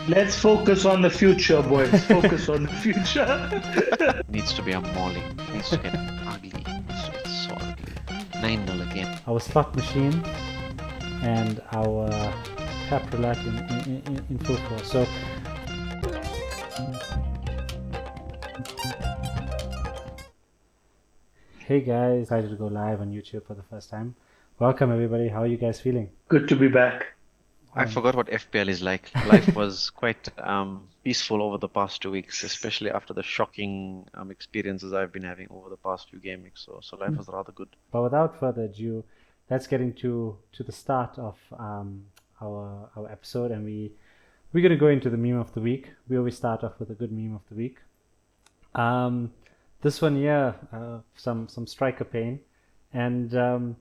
Let's focus on the future, boys. Focus on the future. Needs to be a mauling. Needs to get ugly. Needs to get so ugly. 9-0 again. Our slot machine and our Pep Roulette in full force. So hey guys, excited to go live on YouTube for the first time. Welcome everybody. How are you guys feeling? Good to be back. I forgot what FPL is like. Life was quite peaceful over the past 2 weeks, especially after the shocking experiences I've been having over the past few game weeks. So life was rather good. But without further ado, let's get into the start of our episode, and we're gonna go into the meme of the week. We always start off with a good meme of the week. This one here, some striker pain, and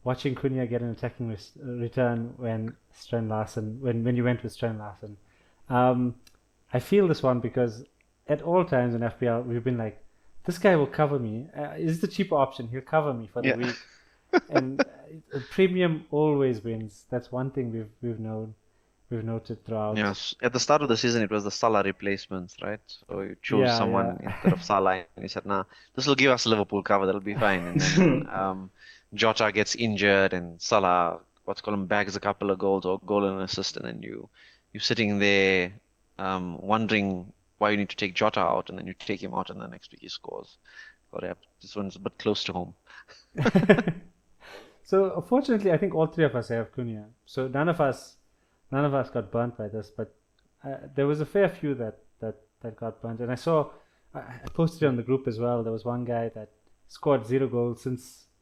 watching Cunha get an attacking return when Strand Larsen, when you went with Strand Larsen. I feel this one because at all times in FPL we've been like, this guy will cover me. Is the cheaper option? He'll cover me for the week. And premium always wins. That's one thing we've noted throughout. Yes, at the start of the season it was the Salah replacements, right? So you chose someone instead of Salah, and you said, "Nah, this will give us Liverpool cover. That'll be fine." And then Jota gets injured, and Salah, bags a couple of goals or goal and assist, and then you're sitting there wondering why you need to take Jota out, and then you take him out, and the next week he scores. But yeah, this one's a bit close to home. So unfortunately, I think all three of us have Cunha. So none of us got burnt by this, but there was a fair few that got burnt. And I posted it on the group as well. There was one guy that scored 0 goals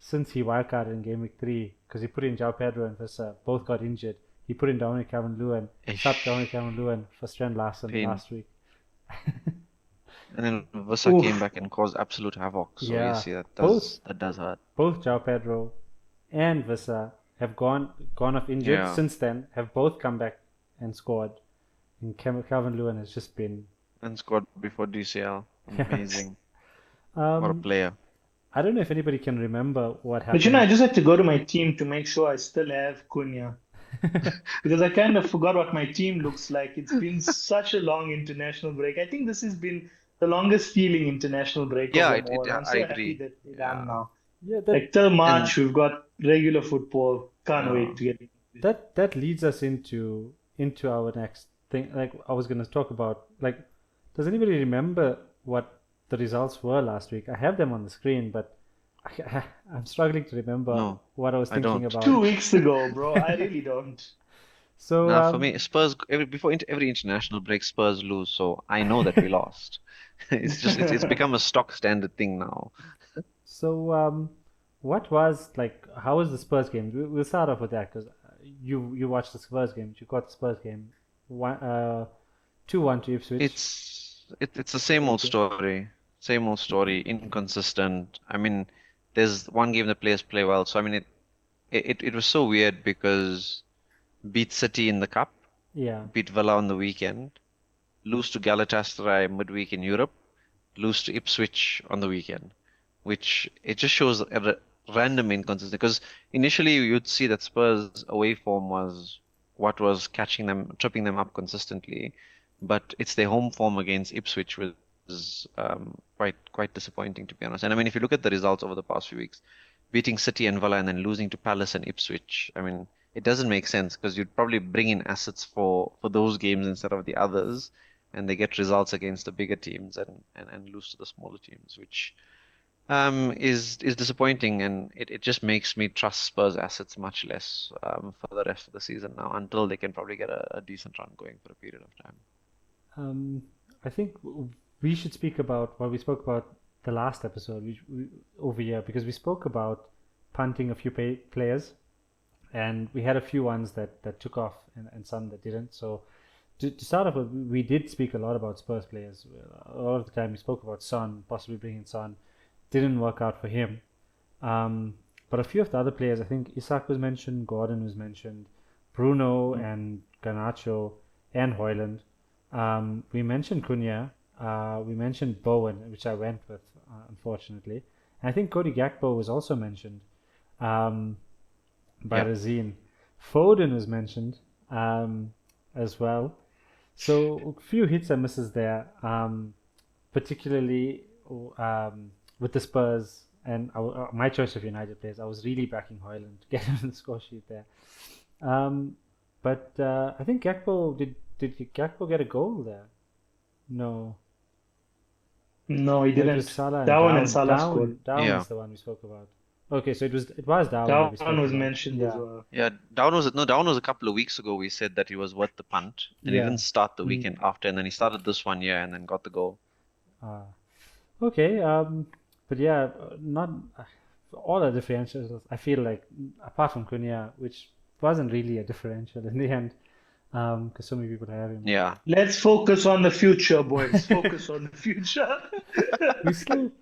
since he wildcarded in game week 3 because he put in João Pedro and Vissa. Both got injured. He put in Dominic Calvert-Lewin, stopped Dominic Calvert-Lewin for Strand Larsen last week. And then Vissa came back and caused absolute havoc. So you see that does hurt. Both João Pedro and Vissa have gone off injured since then, have both come back and scored. And Calvert-Lewin has just been... And scored before DCL. Amazing. What a player. I don't know if anybody can remember what happened. But I just had to go to my team to make sure I still have Cunha. Because I kind of forgot what my team looks like. It's been such a long international break. I think this has been the longest feeling international break. Yeah, I'm so I happy agree. that we're done now. Yeah, like till March, we've got regular football. Can't wait to get into it. That leads us into our next thing. Like I was going to talk about. Like, does anybody remember what the results were last week? I have them on the screen, but I'm struggling to remember what I was thinking about. 2 weeks ago, bro. I really don't. So for me, Spurs before every international break, Spurs lose. So I know that we lost. It's become a stock standard thing now. So what was how was the Spurs game? We'll start off with that because you watched the Spurs game. You got the Spurs game 2-1 to Ipswich. It's the same old story. Same old story. Inconsistent. I mean, there's one game the players play well. So I mean, it was so weird because beat City in the cup, beat Villa on the weekend, lose to Galatasaray midweek in Europe, lose to Ipswich on the weekend, which it just shows a random inconsistency. Because initially you'd see that Spurs away form was what was catching them, tripping them up consistently, but it's their home form against Ipswich was quite disappointing, to be honest. And I mean, if you look at the results over the past few weeks, beating City and Villa and then losing to Palace and Ipswich, I mean, it doesn't make sense because you'd probably bring in assets for those games instead of the others, and they get results against the bigger teams and lose to the smaller teams, which is disappointing, and it just makes me trust Spurs assets much less for the rest of the season now until they can probably get a decent run going for a period of time. I think we should speak about what we spoke about the last episode over here, because we spoke about punting a few players, and we had a few ones that took off and some that didn't. So to start off with, we did speak a lot about Spurs players. A lot of the time we spoke about Son, possibly bringing Son. Didn't work out for him. But a few of the other players, I think Isak was mentioned, Gordon was mentioned, Bruno and Garnacho and Højlund. We mentioned Cunha. We mentioned Bowen, which I went with, unfortunately. And I think Cody Gakpo was also mentioned by Razeen. Foden was mentioned as well. So a few hits and misses there, particularly with the Spurs and my choice of United players. I was really backing Højlund to get him on the score sheet there. But I think Gakpo did Gakpo get a goal there? No. No, he No, it was didn't. Salah and Darwin and Darwin. Salah scored. Darwin Yeah. is the one we spoke about. Okay, so it was Darwin that we spoke Darwin was about. mentioned as Yeah. well. Yeah, Down was a couple of weeks ago. We said that he was worth the punt. Then he Yeah. didn't start the Mm. weekend after, and then he started this one year and then got the goal. Okay. But yeah, not all the differentials. I feel like apart from Cunha, which wasn't really a differential in the end, because so many people have him. Yeah. Let's focus on the future, boys. Focus on the future. We still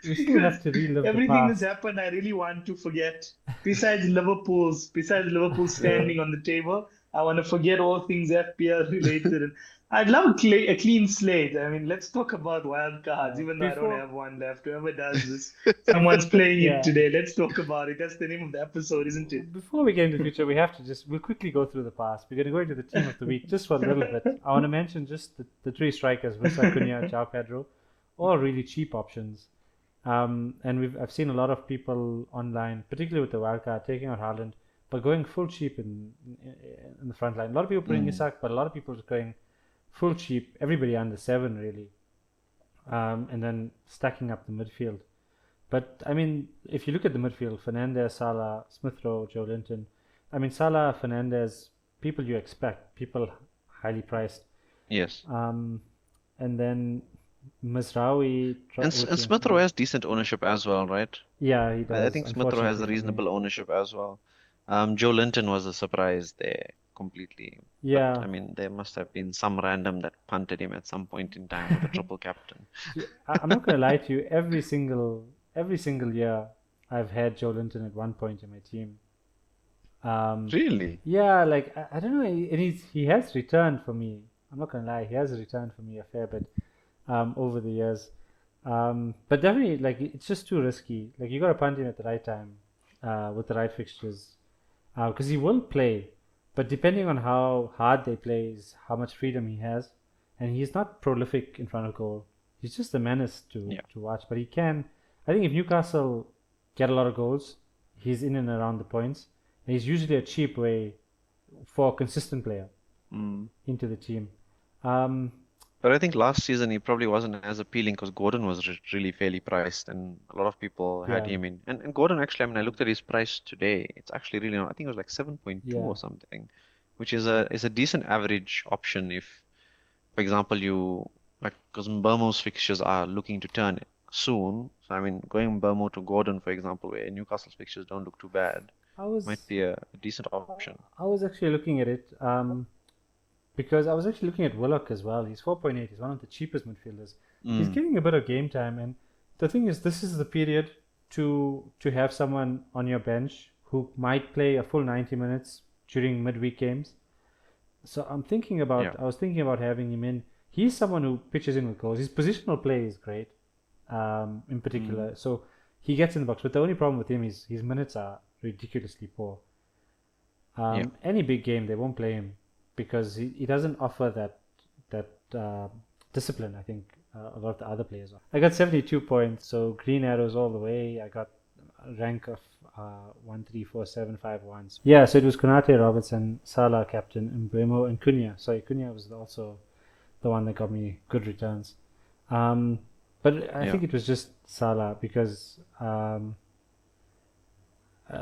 Because have to relive the everything that's past. happened, I really want to forget. Besides Liverpool standing on the table, I want to forget all things FPL related. And I'd love a clean slate. I mean, let's talk about wild cards, even though I don't Before have one left. Whoever does this, someone's playing Yeah. it today. Let's talk about it. That's the name of the episode, isn't it? Before we get into the future, we'll quickly go through the past. We're going to go into the team of the week just for a little bit. I want to mention just the three strikers, Wissa, Cunha, João Pedro, all really cheap options. And I've seen a lot of people online, particularly with the wildcard, taking out Haaland, but going full cheap in the front line. A lot of people putting Isak, but a lot of people are going full cheap. Everybody under 7 really, and then stacking up the midfield. But I mean, if you look at the midfield, Fernandes, Salah, Smith Rowe, Joe Linton. I mean, Salah, Fernandes, people you expect, people highly priced. Yes. And then Mazraoui. And Smith Rowe has decent ownership as well, right? Yeah, he does. I think Smith Rowe has unfortunately for me. reasonable ownership as well. Joe Linton was a surprise there completely. Yeah. But, I mean, there must have been some random that punted him at some point in time with a triple captain. I'm not going to lie to you. Every single year, I've had Joe Linton at one point in my team. Really? Yeah, like I don't know, and he has returned for me. I'm not going to lie, he has returned for me a fair bit over the years. But definitely, like it's just too risky. Like you got to punt him at the right time with the right fixtures, because he will play. But depending on how hard they play is how much freedom he has, and he's not prolific in front of goal. He's just a menace to watch. But he can. I think if Newcastle get a lot of goals, he's in and around the points. And he's usually a cheap way for a consistent player into the team. But I think last season he probably wasn't as appealing because Gordon was really fairly priced, and a lot of people had him in. And Gordon actually, I mean, I looked at his price today. It's actually really not. I think it was like 7.2 or something, which is a decent average option if, for example, you like because Mbeumo's fixtures are looking to turn soon. So I mean, going Mbeumo to Gordon, for example, where Newcastle's fixtures don't look too bad, might be a decent option. I was actually looking at it. Because I was actually looking at Willock as well. He's 4.8. He's one of the cheapest midfielders. He's getting a bit of game time, and the thing is, this is the period to have someone on your bench who might play a full 90 minutes during midweek games. So I was thinking about having him in. He's someone who pitches in with goals. His positional play is great, in particular. So he gets in the box. But the only problem with him is his minutes are ridiculously poor. Any big game, they won't play him, because he doesn't offer that discipline. I think a lot of the other players are. I got 72 points, so green arrows all the way. I got a rank of 1, 3, 4, 7, 5, 1. Yeah, so it was Konate, Robertson, Salah, captain, Mbeumo, and Cunha. Sorry, Cunha was also the one that got me good returns. But I think it was just Salah because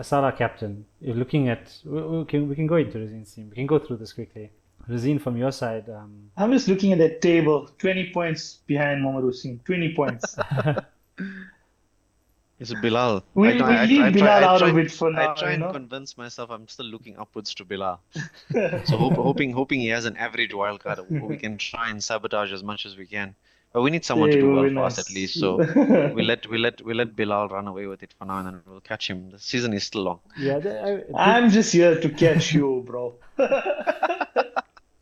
Salah captain. You're looking at we can go into Razeen's team. We can go through this quickly. Razeen, from your side, I'm just looking at that table. 20 points behind Mohammed Waseem. 20 points. It's Bilal. We'll leave Bilal out of it for now. I try and convince myself I'm still looking upwards to Bilal. So hoping he has an average wildcard, we can try and sabotage as much as we can. But we need someone to do well for us at least. So we'll let Bilal run away with it for now, and then we'll catch him. The season is still long. Yeah, I'm just here to catch you, bro.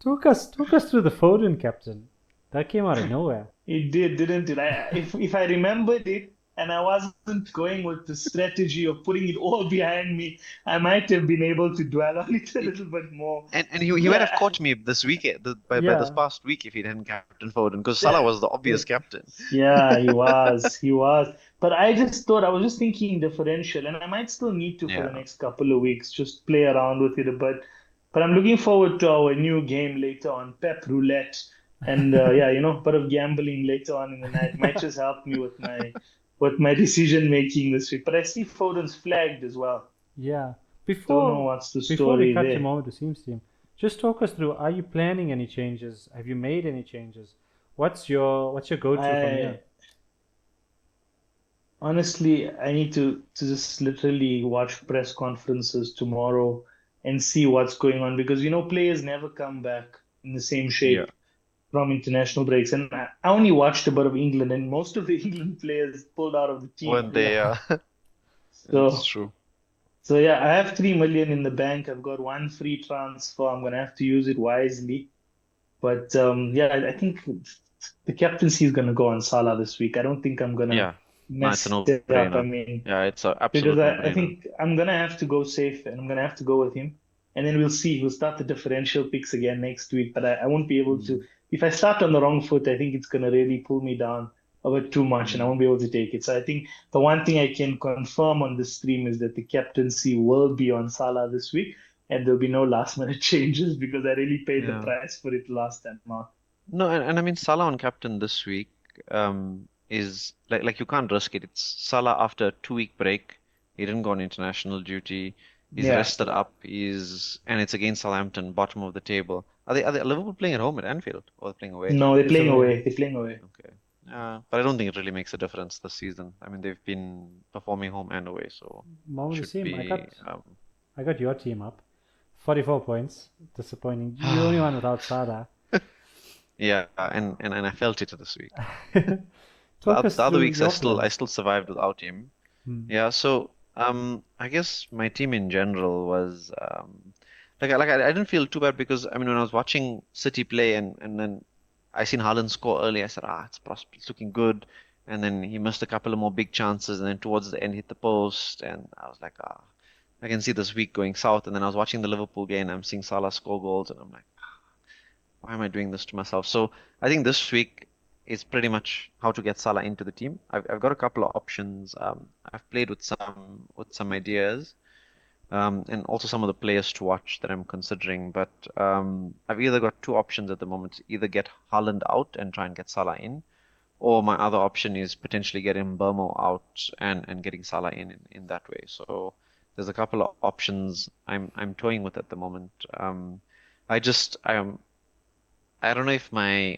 Talk us through the Foden captain. That came out of nowhere. It did, didn't it? If I remembered it, and I wasn't going with the strategy of putting it all behind me, I might have been able to dwell on it a little bit more. And he might have caught me this week, by this Yeah, past week if he didn't captain Foden, because Salah was the obvious captain. Yeah, he was. He was. But I just thought, I was just thinking differential, and I might still need to for the Yeah. next couple of weeks, just play around with it a bit. But I'm looking forward to our new game later on, Pep Roulette. And yeah, a bit of gambling later on in the night might just help me with my decision making this week. But I see Foden's flagged as well. yeah. Don't know Before what's the before we story cut to there. Mohammed Waseem's team, just talk us through. Are you planning any changes? Have you made any changes? What's your go-to from here? I Honestly, I need to just literally watch press conferences tomorrow and see what's going on because players never come back in the same Yeah. shape from international breaks. And I only watched a bit of England, and most of the England players pulled out of the team. When they, Yeah, it's So true. so yeah, I have 3 million in the bank. I've got one free transfer. I'm gonna have to use it wisely. But yeah, I think the captaincy is gonna go on Salah this week. I don't think I'm gonna Yeah. No, it's a mess it up. I no-brainer. mean. Yeah, it's an Because absolute I no-brainer. think I'm gonna have to go safe and I'm gonna have to go with him. And then we'll see. We'll start the differential picks again next week. But I won't be able to. Mm. If I start on the wrong foot, I think it's gonna really pull me down a bit too much and I Mm. won't be able to take it. So I think the one thing I can confirm on the stream is that the captaincy will be on Salah this week and there'll be no last minute changes because I really paid the Yeah. price for it last time out. No, and I mean Salah on captain this week is like you can't risk it. It's Salah after a 2 week break. He didn't go on international duty. He's Yeah. rested up. And it's against Southampton, bottom of the table. Are Liverpool playing at home at Anfield or they're playing away? No, they're it's playing away. away. They're playing away. Okay. But I don't think it really makes a difference this season. I mean, they've been performing home and away, so Mohammed should Waseem, be I got your team up. 44 points. Disappointing. You're the only one without Sada. yeah, and I felt it this week. Talk us The other through weeks your I plans. still survived without him. Hmm. Yeah, so I guess my team in general was I didn't feel too bad because I mean when I was watching City play and then I seen Haaland score early, I said, it's looking good. And then he missed a couple of more big chances, and then towards the end hit the post, and I was like, I can see this week going south. And then I was watching the Liverpool game, and I'm seeing Salah score goals, and I'm like, why am I doing this to myself? So I think this week is pretty much how to get Salah into the team. I've got a couple of options. I've played with some ideas, and also some of the players to watch that I'm considering. But I've either got two options at the moment: either get Haaland out and try and get Salah in, or my other option is potentially getting Burmo out and getting Salah in that way. So there's a couple of options I'm toying with at the moment. I don't know if my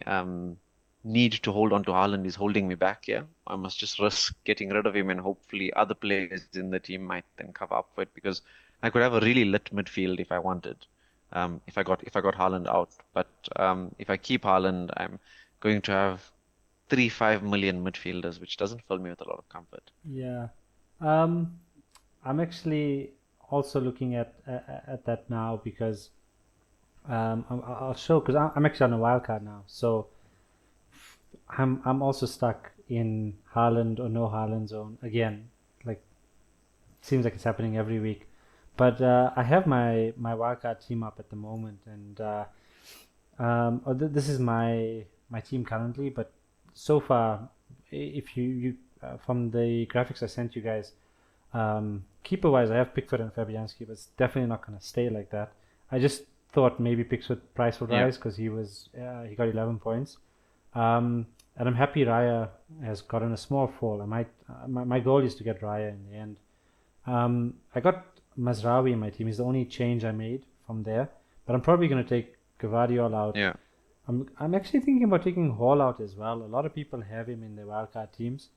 need to hold on to Haaland is holding me back here. I must just risk getting rid of him, and hopefully other players in the team might then cover up for it because I could have a really lit midfield if I wanted. If I got Haaland out, but if I keep Haaland, I'm going to have 5 million midfielders, which doesn't fill me with a lot of comfort. Yeah. Um, I'm actually also looking at that now because I'll show because I'm actually on a wild card now, so I'm also stuck in Haaland or no Haaland zone again. Like seems like it's happening every week, but I have my wildcard team up at the moment, and this is my team currently. But so far, if you from the graphics I sent you guys, keeper wise, I have Pickford and Fabianski, but it's definitely not going to stay like that. I just thought maybe Pickford price would Yeah, rise because he got 11 points. And I'm happy Raya has gotten a small fall. My goal is to get Raya in the end. I got Mazraoui in my team. He's the only change I made from there. But I'm probably going to take Gvardiol out. yeah. I'm actually thinking about taking Hall out as well. A lot of people have him in their wildcard teams.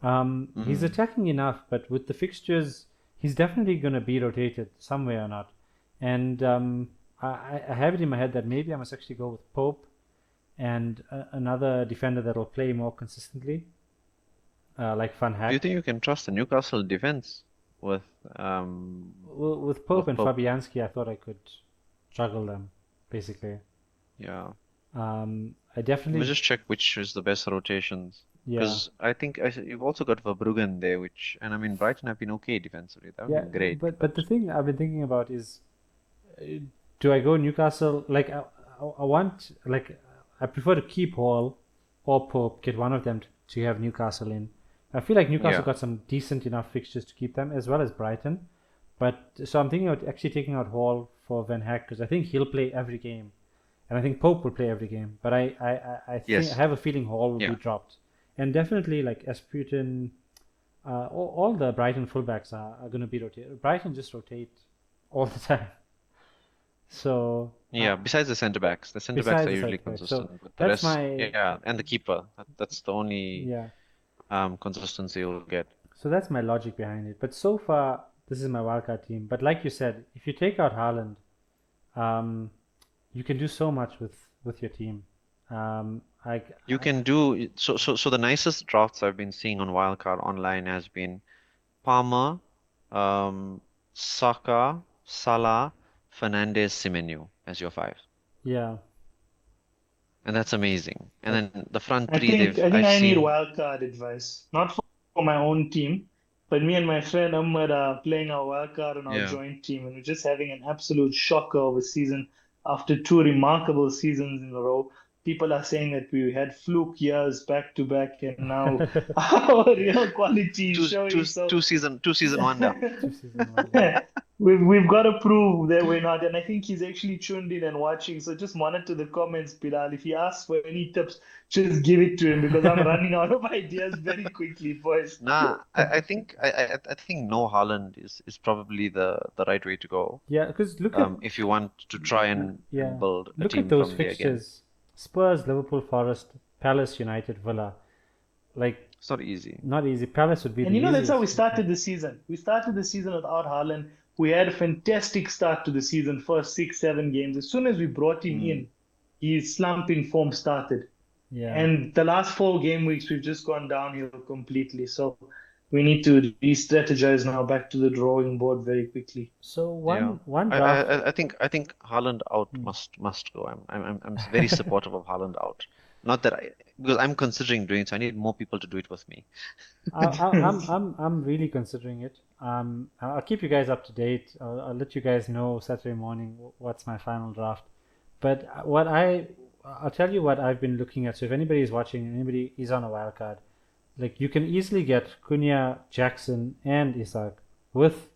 He's Mm. attacking enough, but with the fixtures, he's definitely going to be rotated some way or not. And I have it in my head that maybe I must actually go with Pope and another defender that'll play more consistently, like Van Do you Hack. think you can trust the Newcastle defense with um With Pope with and Pope? Fabianski, I thought I could juggle them, basically. Yeah. I Let me definitely, just check which is the best rotations. Yeah. Because I think you've also got Verbruggen there, and I mean Brighton have been okay defensively. They haven't Yeah, been great, but but the thing I've been thinking about is, uh, do I go Newcastle? Like I want like I prefer to keep Hall or Pope, get one of them to have Newcastle in. I feel like Newcastle yeah, got some decent enough fixtures to keep them, as well as Brighton. But so I'm thinking of actually taking out Hall for Van Hag because I think he'll play every game, and I think Pope will play every game. But I think I yes, have a feeling Hall will be yeah. dropped, and definitely like Esputin, all the Brighton fullbacks are going to be rotated. Brighton just rotate all the time. So Yeah, besides the centre backs besides are the usually side back, so consistent, but the that's rest, my yeah, and the keeper. That's the only yeah. consistency you'll get. So that's my logic behind it. But so far, this is my wildcard team. But like you said, if you take out Haaland, um, you can do so much with your team. I, You I can do so. The nicest drafts I've been seeing on Wildcard Online has been Palmer, um, Saka, Salah, Fernandes, Semenyo as your five, yeah. and that's amazing. And But then the front I three, think I think I've I need seen, wildcard advice, not for my own team, but me and my friend Ahmed are playing our wildcard on our yeah. joint team, and we're just having an absolute shocker of a season after two remarkable seasons in a row. People are saying that we had fluke years back to back, and now our real quality is showing. So Two season wonder. two season wonder. we've got to prove that we're not. And I think he's actually tuned in and watching. So just monitor the comments, Bilal. If he asks for any tips, just give it to him because I'm running out of ideas very quickly, boys. Nah, I think no Haaland is probably the right way to go. Yeah, because look at If you want to try and yeah, build a look at team those from there again. fixtures: Spurs, Liverpool, Forest, Palace, United, Villa. Like It's not easy. not easy. Palace would be And the that's how we easiest fixture. started the season. We started the season without Haaland. We had a fantastic start to the season, first six, 7 games. As soon as we brought him Mm, in, his slumping form started. Yeah. And the last 4 game weeks, we've just gone downhill completely. So we need to re-strategize now, back to the drawing board very quickly. So yeah. one draft. I think Haaland out Hmm. must go. I'm very supportive of Haaland out. Not that because I'm considering doing it, so I need more people to do it with me. I'm really considering it. I'll keep you guys up to date. I'll let you guys know Saturday morning what's my final draft. But I'll tell you what I've been looking at. So if anybody is watching, anybody is on a wild card, like you can easily get Cunha, Jackson, and Isak with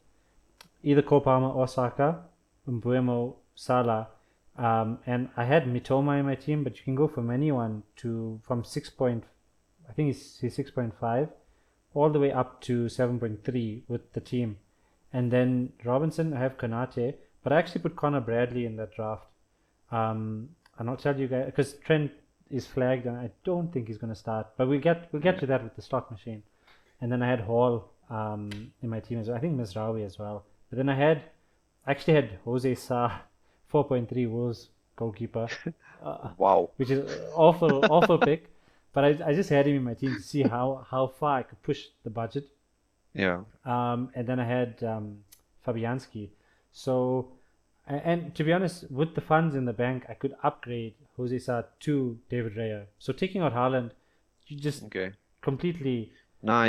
either Kopama or Saka, Mbuemo, Salah. And I had Mitoma in my team, but you can go from anyone to from 6 point, I think he's 6.5 all the way up to 7.3 with the team. And then Robinson, I have Konate, but I actually put Connor Bradley in that draft. And I'll tell you guys because Trent is flagged, and I don't think he's going to start. But we'll get Yeah. to that with the stock machine. And then I had Hall in my team as well. I think Misraoui as well. But then I actually had Jose Sa, 4.3 Wolves goalkeeper, uh, Wow. which is awful pick. But I just had him in my team to see how far I could push the budget. Yeah. And then I had Fabianski. So, and to be honest, with the funds in the bank, I could upgrade Jose Sa to David Raya. So taking out Haaland, you just Okay. completely, Now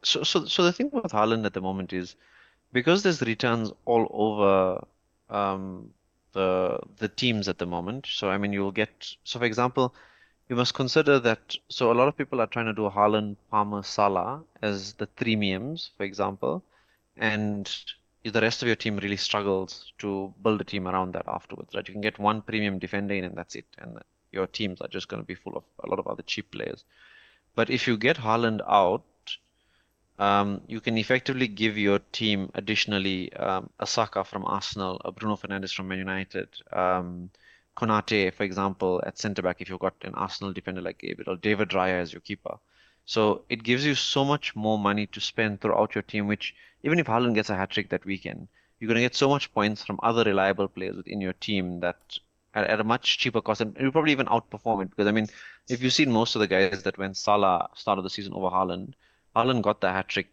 so the thing with Haaland at the moment is because there's returns all over um the teams at the moment. So I mean you'll get so for example, you must consider that so a lot of people are trying to do Haaland, Palmer, Salah as the premiums, for example, and the rest of your team really struggles to build a team around that afterwards, right? You can get one premium defender in and that's it, and your teams are just going to be full of a lot of other cheap players. But if you get Haaland out, you can effectively give your team additionally a Saka from Arsenal, a Bruno Fernandes from Man United, Konate, for example, at centre back if you've got an Arsenal defender like Gabriel, or David Raya as your keeper. So it gives you so much more money to spend throughout your team, which even if Haaland gets a hat trick that weekend, you're going to get so much points from other reliable players within your team that at a much cheaper cost, and you'll probably even outperform it. Because I mean, if you've seen most of the guys that when Salah started the season over Haaland, Haaland got the hat trick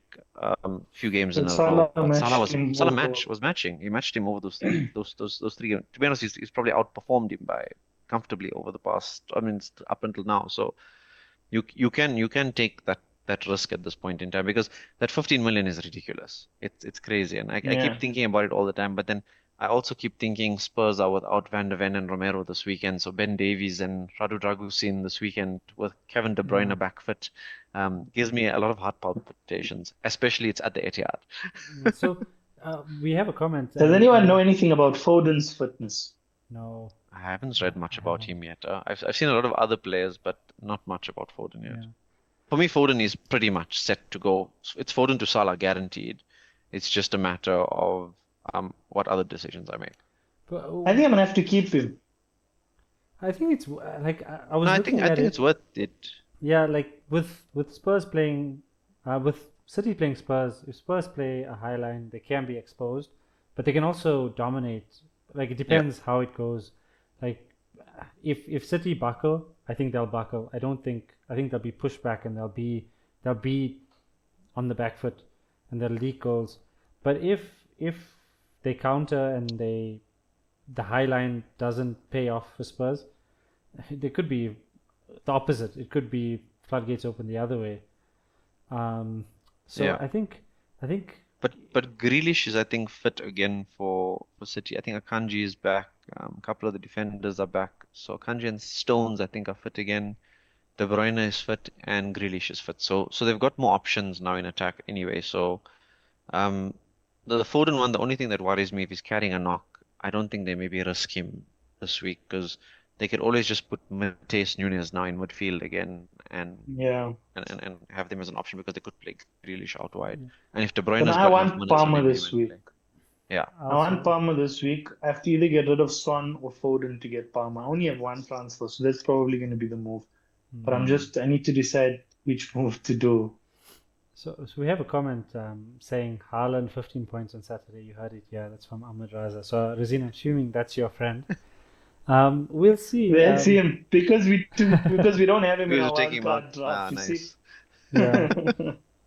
few games in But a row, Salah but matched him over. Was matching. He matched him over those three games. To be honest, he's probably outperformed him by comfortably over the past. I mean, up until now. So You can take that risk at this point in time because that 15 million is ridiculous. It's crazy, and I Yeah. keep thinking about it all the time. But then I also keep thinking Spurs are without Van de Ven and Romero this weekend, so Ben Davies and Radu Dragusin this weekend with Kevin De Yeah. Bruyne back fit gives me a lot of heart palpitations, especially it's at the Etihad. So we have a comment, Does and anyone know anything about Foden's fitness? no, I haven't read much I about haven't. him yet. I've seen a lot of other players, but not much about Foden yet. Yeah. For me, Foden is pretty much set to go. It's Foden to Salah guaranteed. It's just a matter of what other decisions I make. But I think I'm gonna have to keep him. I think it's like I No, was I think looking I at think it's it. worth it. Yeah, like with Spurs playing, with City playing Spurs, if Spurs play a high line, they can be exposed, but they can also dominate. Like it Yeah, depends how it goes. Like if City buckle, I think they'll buckle. I think they'll be pushed back and they'll be on the back foot and they'll leak goals. But if they counter and the high line doesn't pay off for Spurs, there could be the opposite. It could be floodgates open the other way. Um, so yeah. I think But Grealish is I think fit again for City. I think Akanji is back. A couple of the defenders are back. So Akanji and Stones I think are fit again. De Bruyne is fit and Grealish is fit. So they've got more options now in attack anyway. So Um, the Foden one, the only thing that worries me if he's carrying a knock, I don't think they maybe risk him this week because they could always just put Matheus Nunes now in midfield again Yeah. and have them as an option because they could play Grealish out wide. yeah, And if De Then Bruyne's I got enough want minutes, then Palmer maybe he this might week. play. Yeah. I want also Palmer this week. I have to either get rid of Son or Foden to get Palmer. I only have one transfer, so that's probably going to be the move. But Mm. I need to decide which move to do. so we have a comment saying Haaland 15 points on Saturday. You heard it, yeah. That's from Ahmed Raza. So Razeen, I'm assuming that's your friend. We'll see. Let's see him because we don't have him in Because our you take wild him out. card draft. Ah, You see. nice. Yeah,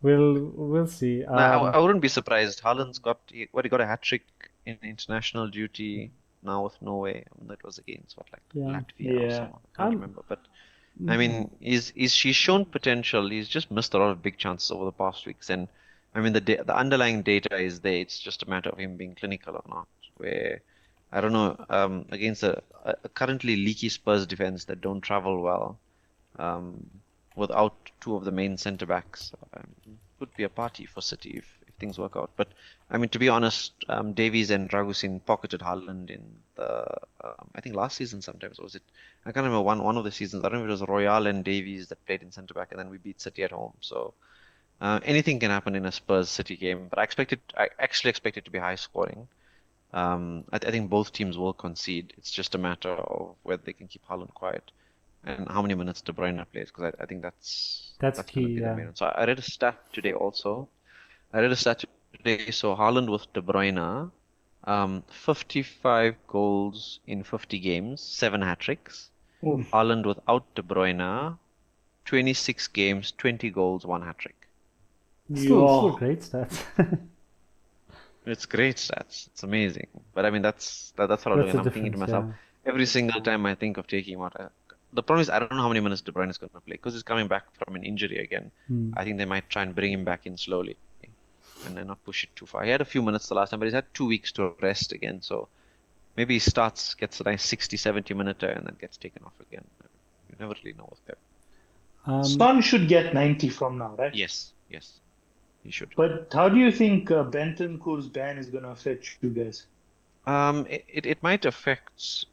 we'll see. No, I wouldn't be surprised. Haaland's he got a hat trick in international duty now with Norway. I mean, that was against what, like Yeah. Latvia or Yeah. someone. I can't Um. remember. But I mean, he's shown potential. He's just missed a lot of big chances over the past weeks. And I mean, the underlying data is there. It's just a matter of him being clinical or not. Where I don't know, against a currently leaky Spurs defense that don't travel well, um, without two of the main centre backs, would be a party for City if things work out. But I mean, to be honest, Davies and Dragusin pocketed Haaland in the I think last season sometimes was it? I can't remember one of the seasons. I don't know if it was Royal and Davies that played in centre back, and then we beat City at home. So anything can happen in a Spurs City game. But I actually expect it to be high scoring. I think both teams will concede. It's just a matter of whether they can keep Haaland quiet and how many minutes De Bruyne plays, because I think That's that's going to key. be the Yeah. main one. So I read a stat today also. I read a stat today. So Haaland with De Bruyne, 55 goals in 50 games, 7 hat-tricks. Oof. Haaland without De Bruyne, 26 games, 20 goals, 1 hat-trick. Still Yeah. great stats. It's great stats. It's amazing. But I mean, that's what I'm That's doing. the And I'm thinking to difference. myself, Yeah. every single time I think of taking him out. The problem is I don't know how many minutes De Bruyne is going to play because he's coming back from an injury again. Hmm. I think they might try and bring him back in slowly and then not push it too far. He had a few minutes the last time, but he's had 2 weeks to rest again. So maybe he starts, gets a nice 60, 70 minute and then gets taken off again. You never really know with Pep. Um. Son should get 90 from now, right? Yes, he should. But how do you think Bentancur's ban is going to affect you guys? It might affect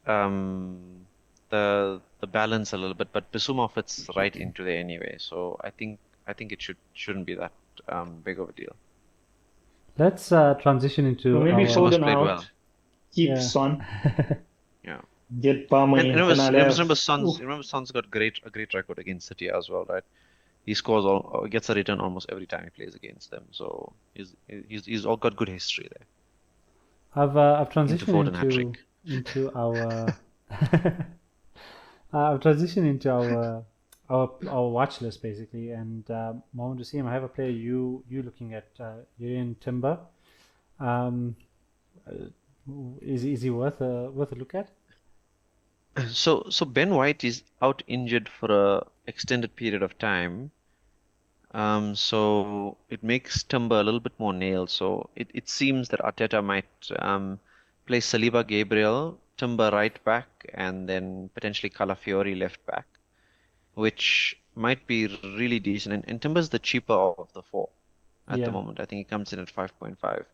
the balance a little bit, but Bissouma fits right into there anyway, so I think it shouldn't be that big of a deal. Let's transition So into maybe our Bissouma's Foden played well. out, keep yeah. Son, Yeah. get Palmer And in. Then I'll have. Oof. Remember Son's got a great record against City as well, right? He scores gets a return almost every time he plays against them, so he's all got good history there. I've Into transitioned Foden hat trick. into our I've transitioned into our watch list basically, and Mohammed Waseem, I have a player you looking at Urian Timber. Um, is he worth a look at? So Ben White is out injured for a extended period of time. So it makes Timber a little bit more nailed. So it seems that Arteta might play Saliba, Gabriel, Timber right back, and then potentially Calafiori left back, which might be really decent. And Timber's the cheaper of the four at the Yeah, moment. I think he comes in at 5.5.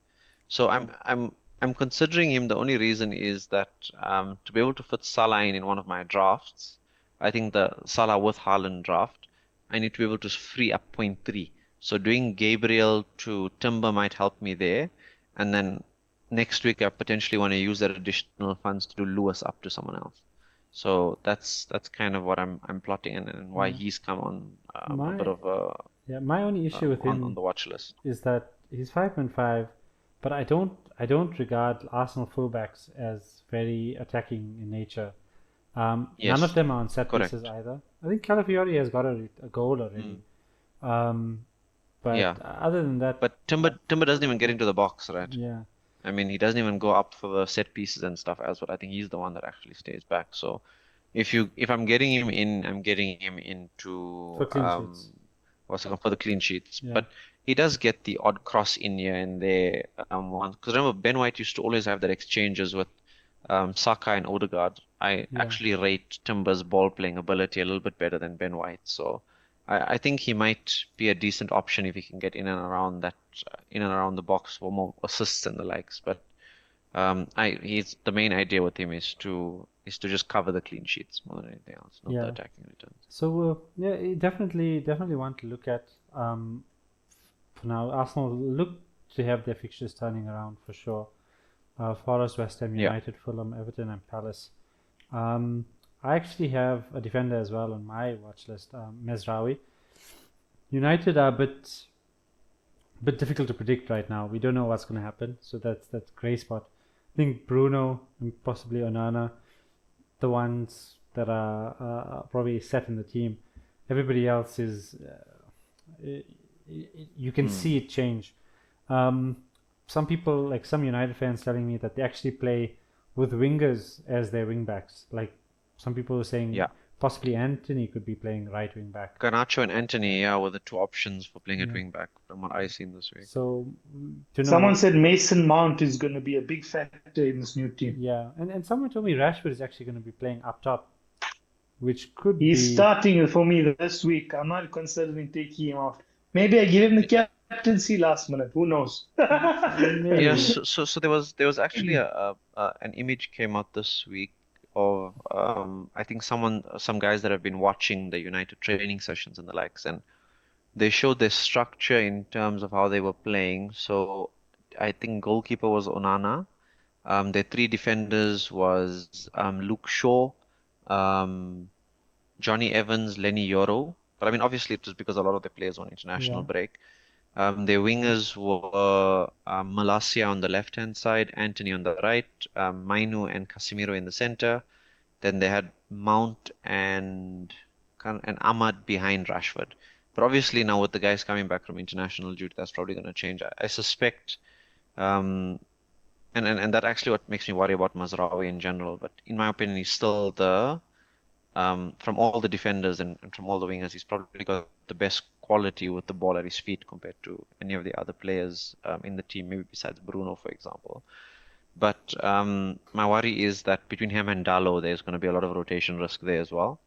So I'm considering him. The only reason is that to be able to fit Salah in one of my drafts, I think the Salah with Haaland draft, I need to be able to free up point 0.3. So doing Gabriel to Timber might help me there, and then next week I potentially want to use that additional funds to do Lewis up to someone else. So that's kind of what I'm plotting and why yeah. he's come on a bit My of a yeah, my only issue with on him the watch list. is that he's 5.5, but I don't regard Arsenal fullbacks as very attacking in nature. None of Yes, them are on set pieces correct. either. I think Calafiori has got a goal already. Mm, Um, but yeah. other than that, But Timber doesn't even get into the box, right? yeah, I mean, he doesn't even go up for the set pieces and stuff as well. I think he's the one that actually stays back. So if I'm getting him in, I'm getting him for into clean sheets. what's it called for the clean sheets. Yeah, But he does get the odd cross in here and there. Once because remember Ben White used to always have that exchanges with Saka and Odegaard. I yeah, actually rate Timber's ball playing ability a little bit better than Ben White. So I think he might be a decent option if he can get in and around that in and around the box for more assists and the likes. But he's the main idea with him is to just cover the clean sheets more than anything else, not the yeah. attacking returns. So yeah, definitely want to look at. For now, Arsenal look to have their fixtures turning around for sure. Forest, West Ham Yeah. United, Fulham, Everton, and Palace. Um, I actually have a defender as well on my watch list, Mesraoui. United are a bit difficult to predict right now. We don't know what's going to happen, so that's grey spot. I think Bruno and possibly Onana, the ones that are probably set in the team. Everybody else is you can Mm. see it change. Um, some people, like some United fans, telling me that they actually play with wingers as their wing backs. Like some people are saying Yeah. possibly Anthony could be playing right wing back. Garnacho and Anthony, yeah, were the two options for playing at Yeah. wing back from what I've seen this week. So to Someone know, said Mason Mount is going to be a big factor in this new team. yeah, and someone told me Rashford is actually going to be playing up top, which could He's be starting for me this week. I'm not considering taking him off. Maybe I give him the captaincy last minute. Who knows? Yeah, maybe, so there was actually an image came out this week of I think some guys that have been watching the United training sessions and the likes, and they showed their structure in terms of how they were playing. So I think goalkeeper was Onana. Their three defenders was Luke Shaw, um, Johnny Evans, Lenny Yoro. But I mean, obviously, it was because a lot of the players were on international yeah, break. Their wingers were Malacia on the left-hand side, Anthony on the right, Mainu and Casemiro in the center. Then they had Mount and Ahmad behind Rashford. But obviously now with the guys coming back from international duty, that's probably going to change. I suspect, um, and that actually what makes me worry about Mazraoui in general. But in my opinion, he's still from all the defenders and from all the wingers, he's probably got the best quality with the ball at his feet compared to any of the other players in the team, maybe besides Bruno, for example. But my worry is that between him and Dalo, there's going to be a lot of rotation risk there as well.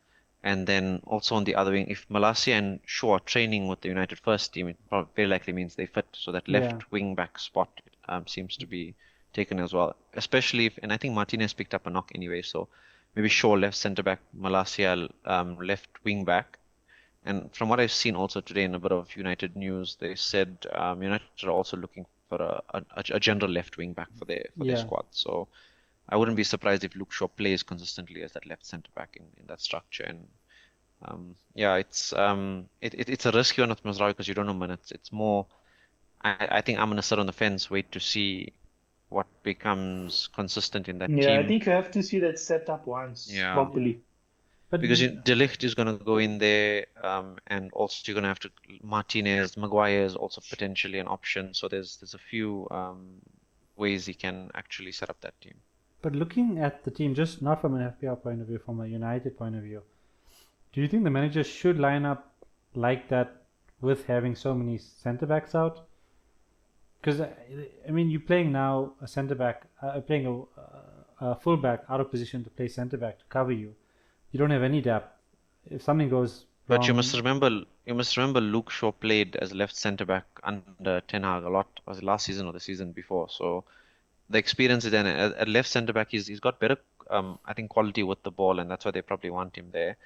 And then also on the other wing, if Malacia and Shaw are training with the United first team, it probably very likely means they fit. So that yeah, left wing back spot seems to be taken as well. Especially if, and I think Martinez picked up a knock anyway, so maybe Shaw left centre back, Malacia left wing back. And from what I've seen also today in a bit of United news, they said United are also looking for a general left wing back for their yeah. squad. So I wouldn't be surprised if Luke Shaw plays consistently as that left centre back in that structure. And yeah, it's a risky one with Mazraoui because you don't know minutes. It's more. I think I'm gonna sit on the fence, wait to see what becomes consistent in that Yeah, I team. think you have to see that set up once Yeah. Yeah. properly. But Because De Ligt is going to go in there, and also you're going to have to Martinez, Maguire is also potentially an option. So there's a few ways he can actually set up that team. But looking at the team, just not from an FPL point of view, from a United point of view, do you think the manager should line up like that with having so many centre backs out? Because I mean, you're playing now a centre back, playing a full back out of position to play centre back to cover you. You don't have any depth. If something goes But wrong, you must remember Luke Shaw played as left centre back under Ten Hag a lot. Was it last season or the season before? So the experience is then at left centre back. He's got better, I think, quality with the ball, and that's why they probably want him there.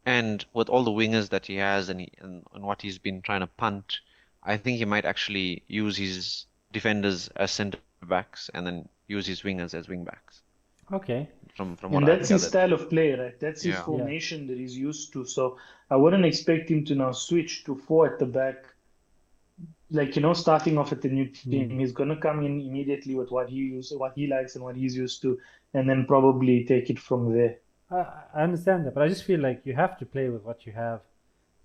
And with all the wingers that he has and what he's been trying to punt, I think he might actually use his defenders as centre backs and then use his wingers as wing backs. okay, From what And I've that's his gathered. style of play, right? That's his Yeah. yeah, formation that he's used to. So I wouldn't expect him to now switch to four at the back, like, starting off at the new team. He's gonna come in immediately with what he likes and what he's used to, and then probably take it from there. I understand that, but I just feel like you have to play with what you have.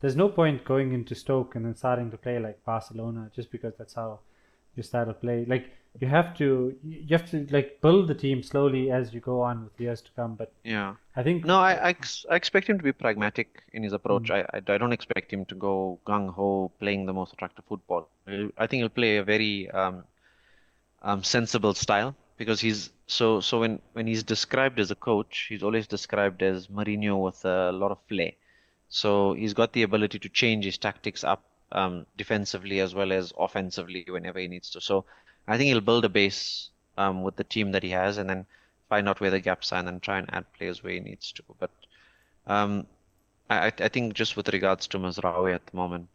There's no point going into Stoke and then starting to play like Barcelona just because that's how you start to play. Like you have to like build the team slowly as you go on with years to come. But Yeah. I think No, I expect him to be pragmatic in his approach. mm, I don't expect him to go gung ho playing the most attractive football. I think he'll play a very sensible style because he's when he's described as a coach, he's always described as Mourinho with a lot of flair. So he's got the ability to change his tactics up defensively as well as offensively whenever he needs to. So I think he'll build a base with the team that he has and then find out where the gaps are and then try and add players where he needs to. But um, I think just with regards to Mazraoui at the moment,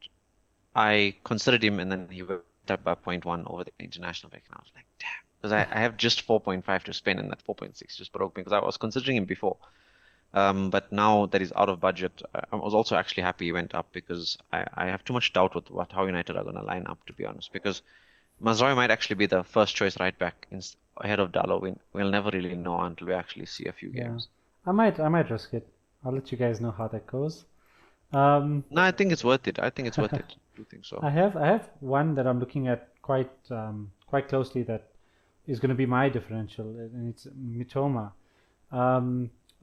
I considered him and then he went up by point 0.1 over the international break and I was like, damn. Because I have just 4.5 to spend and that 4.6 just broke me because I was considering him before. But now that he's out of budget, I was also actually happy he went up because I have too much doubt with how United are going to line up, to be honest. Because Mazraoui might actually be the first choice right back ahead of Dalot. We'll never really know until we actually see a few yeah, games. I might risk it. I'll let you guys know how that goes. Um, No, I think it's worth it. I think it's worth it. I do think so. I have one that I'm looking at quite closely that is going to be my differential, and it's Mitoma.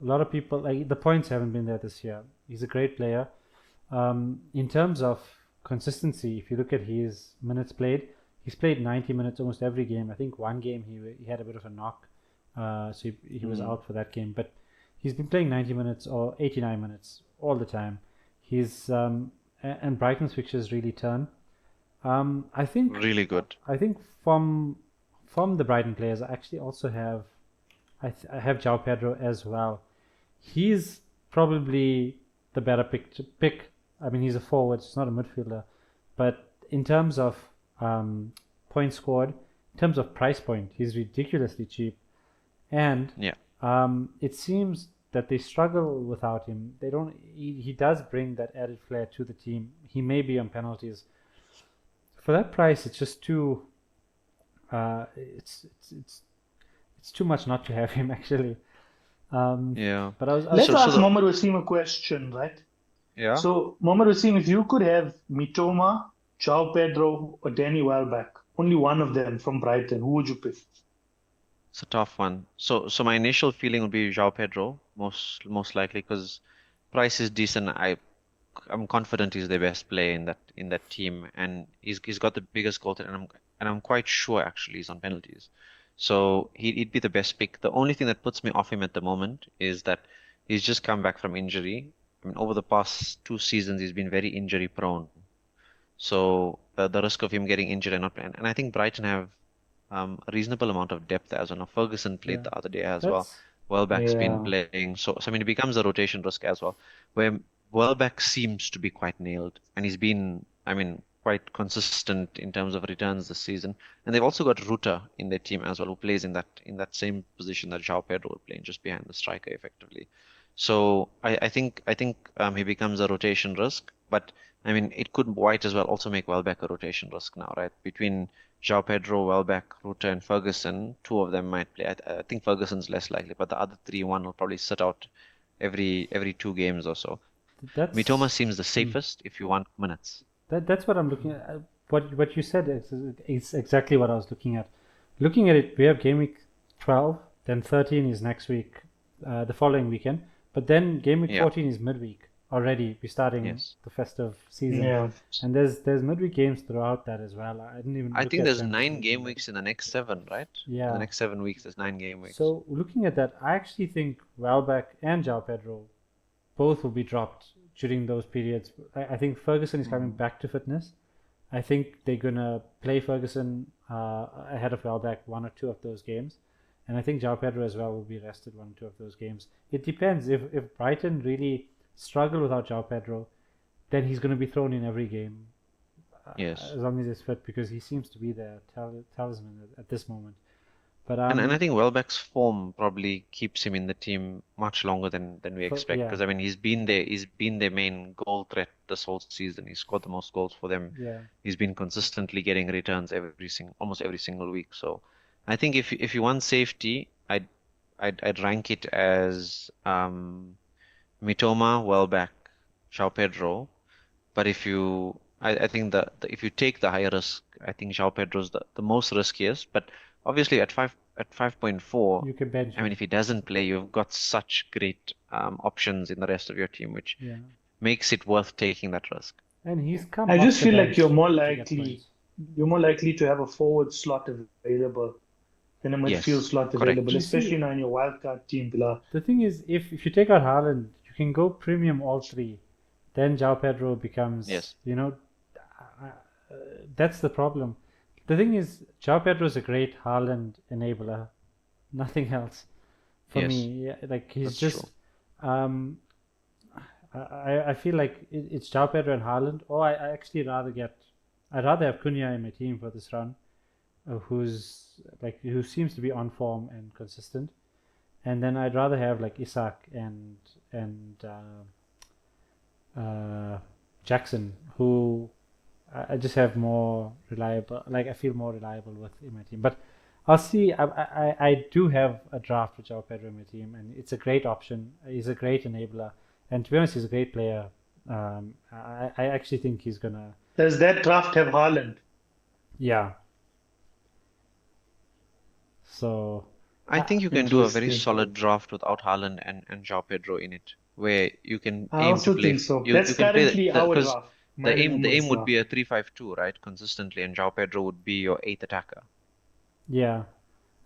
A lot of people like the points haven't been there this year. He's a great player. In terms of consistency, if you look at his minutes played, he's played 90 minutes almost every game. I think one game he had a bit of a knock, so he was out for that game. But he's been playing 90 minutes or 89 minutes all the time. He's and Brighton's fixtures really turn. I think Really good. I think from the Brighton players, I actually also have I have João Pedro as well. He's probably the better pick. I mean, he's a forward, he's not a midfielder. But in terms of points scored, in terms of price point, he's ridiculously cheap. And Yeah. it seems that they struggle without him. They don't. He does bring that added flair to the team. He may be on penalties. For that price, it's just too. It's too much not to have him actually. Yeah. But I was Let's So ask the Mohammed Waseem a question, right? yeah. So, Mohammed Waseem, if you could have Mitoma, João Pedro, or Danny Welbeck, only one of them from Brighton, who would you pick? It's a tough one. So my initial feeling would be João Pedro, most likely, because price is decent. I'm confident he's the best player in that team, and he's got the biggest goal, and I'm quite sure actually he's on penalties. So he'd be the best pick. The only thing that puts me off him at the moment is that he's just come back from injury. I mean, over the past 2 seasons, he's been very injury prone. So the risk of him getting injured and not playing, and I think Brighton have a reasonable amount of depth as well. Now, Ferguson played yeah. the other day as well. That's Welbeck's been Yeah. playing, so I mean it becomes a rotation risk as well. Where Welbeck seems to be quite nailed, and he's been, I mean, quite consistent in terms of returns this season. And they've also got Ruta in their team as well, who plays in that same position that João Pedro will play, just behind the striker effectively. So I think he becomes a rotation risk, but I mean it could White as well also make Welbeck a rotation risk now, right? Between João Pedro, Welbeck, Ruta, and Ferguson, two of them might play. I think Ferguson's less likely, but the other three, one will probably sit out every 2 games or so. that's Mitoma seems the safest if you want minutes. that's what I'm looking at. What you said is exactly what I was looking at. Looking at it, we have game week 12 then 13 is next week, the following weekend. But then game week Yeah. 14 is midweek already. We're starting Yes. the festive season, Yeah. and there's midweek games throughout that as well. I didn't even I look think at there's them. 9 game weeks in the next 7, right? For Yeah. the next 7 weeks, there's 9 game weeks. So looking at that, I actually think Welbeck and João Pedro both will be dropped during those periods. I think Ferguson is coming back to fitness. I think they're gonna play Ferguson ahead of Welbeck 1 or 2 of those games, and I think João Pedro as well will be rested 1 or 2 of those games. It depends. If Brighton really struggle without João Pedro, then he's going to be thrown in every game Yes. as long as he's fit, because he seems to be their talisman at this moment. But And I think Welbeck's form probably keeps him in the team much longer than we expect. yeah, Because I mean, he's been their main goal threat this whole season. He's scored the most goals for them. yeah, He's been consistently getting returns almost every single week. So I think if you want safety, I'd rank it as Mitoma, Welbeck, João Pedro. But I think if you take the higher risk, I think João Pedro's the most riskiest. But obviously at 5.4, you can bench I mean, him. if he doesn't play, you've got such great options in the rest of your team, which Yeah, makes it worth taking that risk. and he's come I off just the feel like bench to get points. you're more likely to have a forward slot available than a midfield Yes, slot correct. available, You especially see, now in your wildcard team, Bilal. the thing is, if you take out Haaland, you can go premium all three. Then João Pedro becomes, Yes. that's the problem. The thing is, João Pedro is a great Haaland enabler, nothing else for Yes, me. Yeah, like he's that's just, true. I feel like it's João Pedro and Haaland. Or I actually I'd rather have Cunha in my team for this run, who seems to be on form and consistent. And then I'd rather have like Isak and Jackson, who I just have more reliable. Like I feel more reliable with in my team. But I'll see. I do have a draft with João Pedro in my team, and it's a great option. He's a great enabler, and to be honest, he's a great player. I actually think he's gonna. Does that draft have Haaland? Yeah. So I think you can do a very Interesting. solid draft without Haaland and João Pedro in it, where you can I aim to also play. think so. You That's can play currently our because draft, mine and the Umar's aim would be draft. a 3-5-2, right? Consistently, and João Pedro would be your eighth attacker. yeah,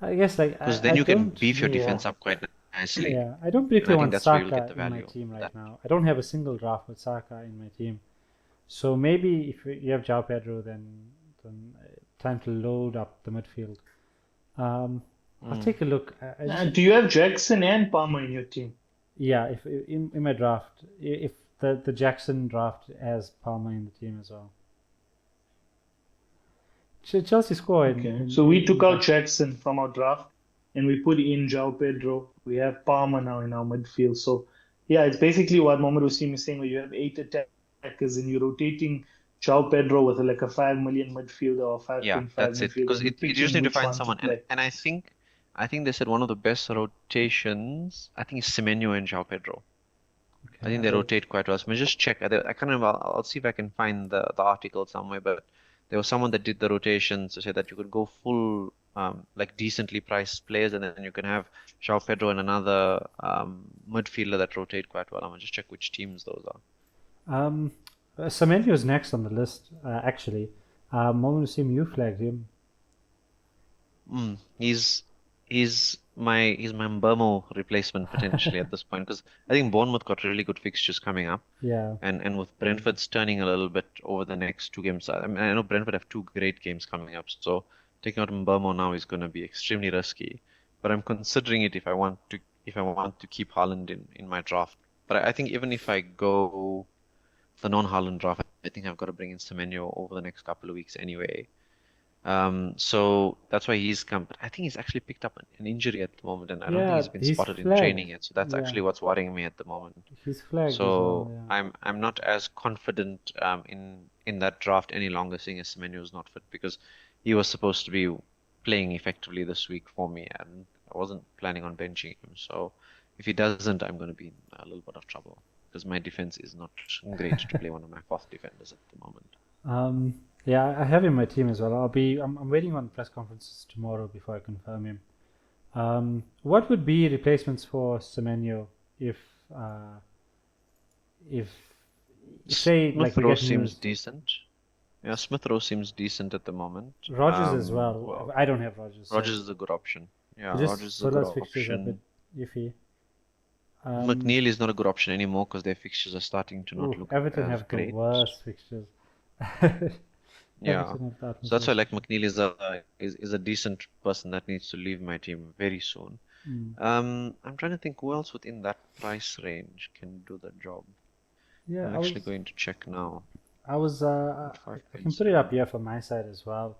I guess like Because I then you can don't. beef your Yeah. defense up quite nicely. Yeah, I don't And particularly I think want that's where you'll get Saka the in my value team of right that. now. I don't have a single draft with Saka in my team. So maybe if you have João Pedro, then time to load up the midfield. I'll take a look. Do you have Jackson and Palmer in your team? Yeah, if in my draft, if the Jackson draft has Palmer in the team as well. Chelsea score Okay. So we took out Jackson from our draft and we put in João Pedro. We have Palmer now in our midfield. So yeah, it's basically what Mohammed Waseem is saying, where you have 8 attackers and you're rotating João Pedro with like a 5 million midfielder or 5.5 Yeah, that's it. midfielder. Because And you're you just picking need to which find one to someone. play. And I think they said one of the best rotations, I think, is Semenyo and João Pedro. I think they rotate quite well. So let me just check. I can't remember. I'll see if I can find the article somewhere. But there was someone that did the rotations to say that you could go full, like decently priced players, and then you can have João Pedro and another midfielder that rotate quite well. I'm gonna just check which teams those are. Semenyo is next on the list, actually. Mohammed Waseem, you flagged him. He's my Mbeumo replacement potentially at this point, because I think Bournemouth got really good fixtures coming up. Yeah. And with Brentford's turning a little bit over the next 2 games, I mean, I know Brentford have 2 great games coming up, so taking out Mbeumo now is going to be extremely risky. But I'm considering it if I want to keep Haaland in my draft. But I think even if I go the non-Haaland draft, I think I've got to bring in Semenyo over the next couple of weeks anyway. So that's why he's come. But I think he's actually picked up an injury at the moment, and I don't think he's been spotted in training yet. So that's actually what's worrying me at the moment. He's flagged as So well, yeah. I'm not as confident in that draft any longer, seeing as Semenyo is not fit, because he was supposed to be playing effectively this week for me, and I wasn't planning on benching him. So if he doesn't, I'm going to be in a little bit of trouble, because my defense is not great to play one of my fourth defenders at the moment. Yeah, I have him in my team as well. I'm waiting on press conferences tomorrow before I confirm him. What would be replacements for Semenyo if uh, if say like Smith we Rowe get seems news? decent. Yeah, Smith Rowe seems decent at the moment. Rogers as well. Well, I don't have Rogers, so Rogers is a good option. Yeah, just Rogers is a good Fuller's fixtures are a bit option. iffy. McNeil is not a good option anymore because their fixtures are starting to not look Everton as have the great. worst fixtures. Yeah, Everton have the utmost so that's why worst like fixtures. McNeil is a decent person that needs to leave my team very soon. I'm trying to think who else within that price range can do the job. Yeah, I'm actually going to check now. I can put it up 5.7. here from my side as well.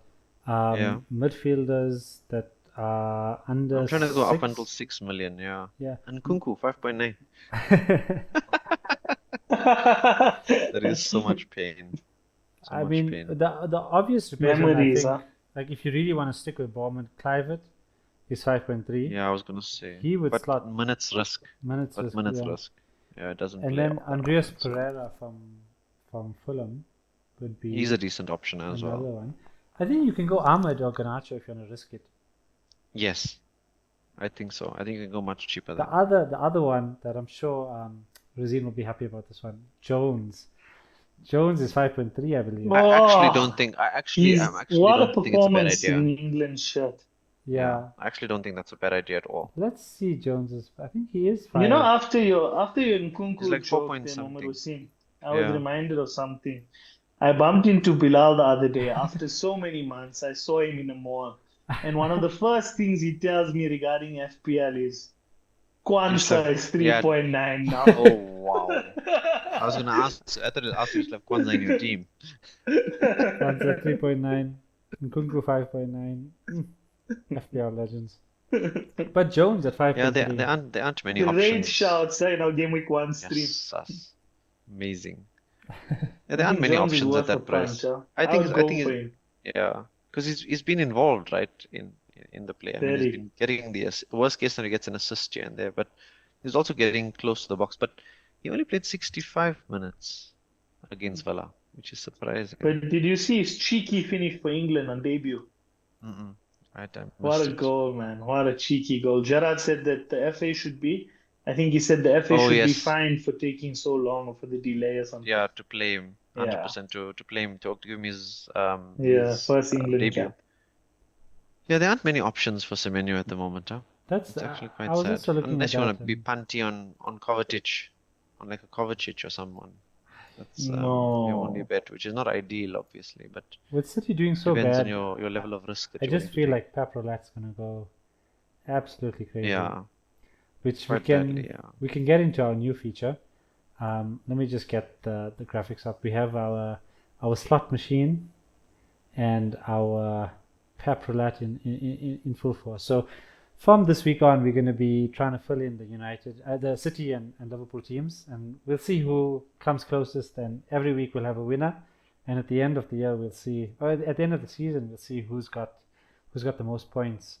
Yeah. Midfielders that are under I'm trying to go up until 6. 6 million, yeah. Yeah. And Kunku, 5.9. That is so much pain. So I much mean, pain. the obvious replacement, I Memories, think, huh? like if you really want to stick with Bournemouth, Clivett is 5.3. Yeah, I was gonna say. He would But slot minutes risk. minutes risk, Minutes yeah. risk. Yeah, it doesn't And play then all that Andreas often, so Pereira from Fulham would he's be a decent option as another well. one. I think you can go Ahmed or Garnacho if you want to risk it. Yes, I think so. I think you can go much cheaper The than. other one that I'm sure Razeen will be happy about this one, Jones. Jones is 5.3, I believe. I actually Oh, don't think. I actually what a don't think it's a bad performance idea. in England shirt. Yeah, Yeah, I actually don't think that's a bad idea at all. let's see Jones's. I think he is You know, 5. after your He's Nkunku like 4 joke point there, Mohammed something. Waseem, I was Yeah. reminded of something. I bumped into Bilal the other day. After so many months, I saw him in a mall. And one of the first things he tells me regarding FPL is You still Kwanzaa have, is yeah. 3.9 now. Oh wow. I was gonna ask. I thought I'd ask you to have Kwanzaa in your team. Kwanzaa 3.9, Nkunku 5.9. FPL legends. But Jones at Yeah, 5.3. there aren't many The raid options. shouts in our Game Week 1 stream. Yes, amazing. Yeah, I there aren't think many Jones is options at worth a that punch, price. huh? I I think would I go think for he's, him. yeah, because he's been involved, right, in the play. I mean, he's Very. been getting the worst case scenario, he gets an assist here and there, but he's also getting close to the box. But he only played 65 minutes against Villa, which is surprising. But did you see his cheeky finish for England on debut? I What missed a it. goal, man. What a cheeky goal. Gerrard said that the FA should be, I think he said the FA Oh should be yes, fined for taking so long or for the delay or something. yeah, to play him Yeah. 100% to play him to give him Yeah, first England debut. cap. Yeah, there aren't many options for Semenyo at the moment, huh? That's It's actually I quite was sad. also looking at Unless you want that to be and punty on Kovacic, on like a Kovacic or someone. That's your only No. bet, which is not ideal, obviously, but with City doing so depends on bad, your level of risk that I you're just willing to feel take. like Pep Roulette's gonna go absolutely crazy. Yeah, Which quite badly, yeah. we can get into our new feature. Let me just get the graphics up. We have our slot machine and our Pep Roulette in full force. So from this week on, we're going to be trying to fill in the City and Liverpool teams, and we'll see who comes closest. And every week we'll have a winner, and at the end of the year we'll see, or at the end of the season we'll see who's got the most points.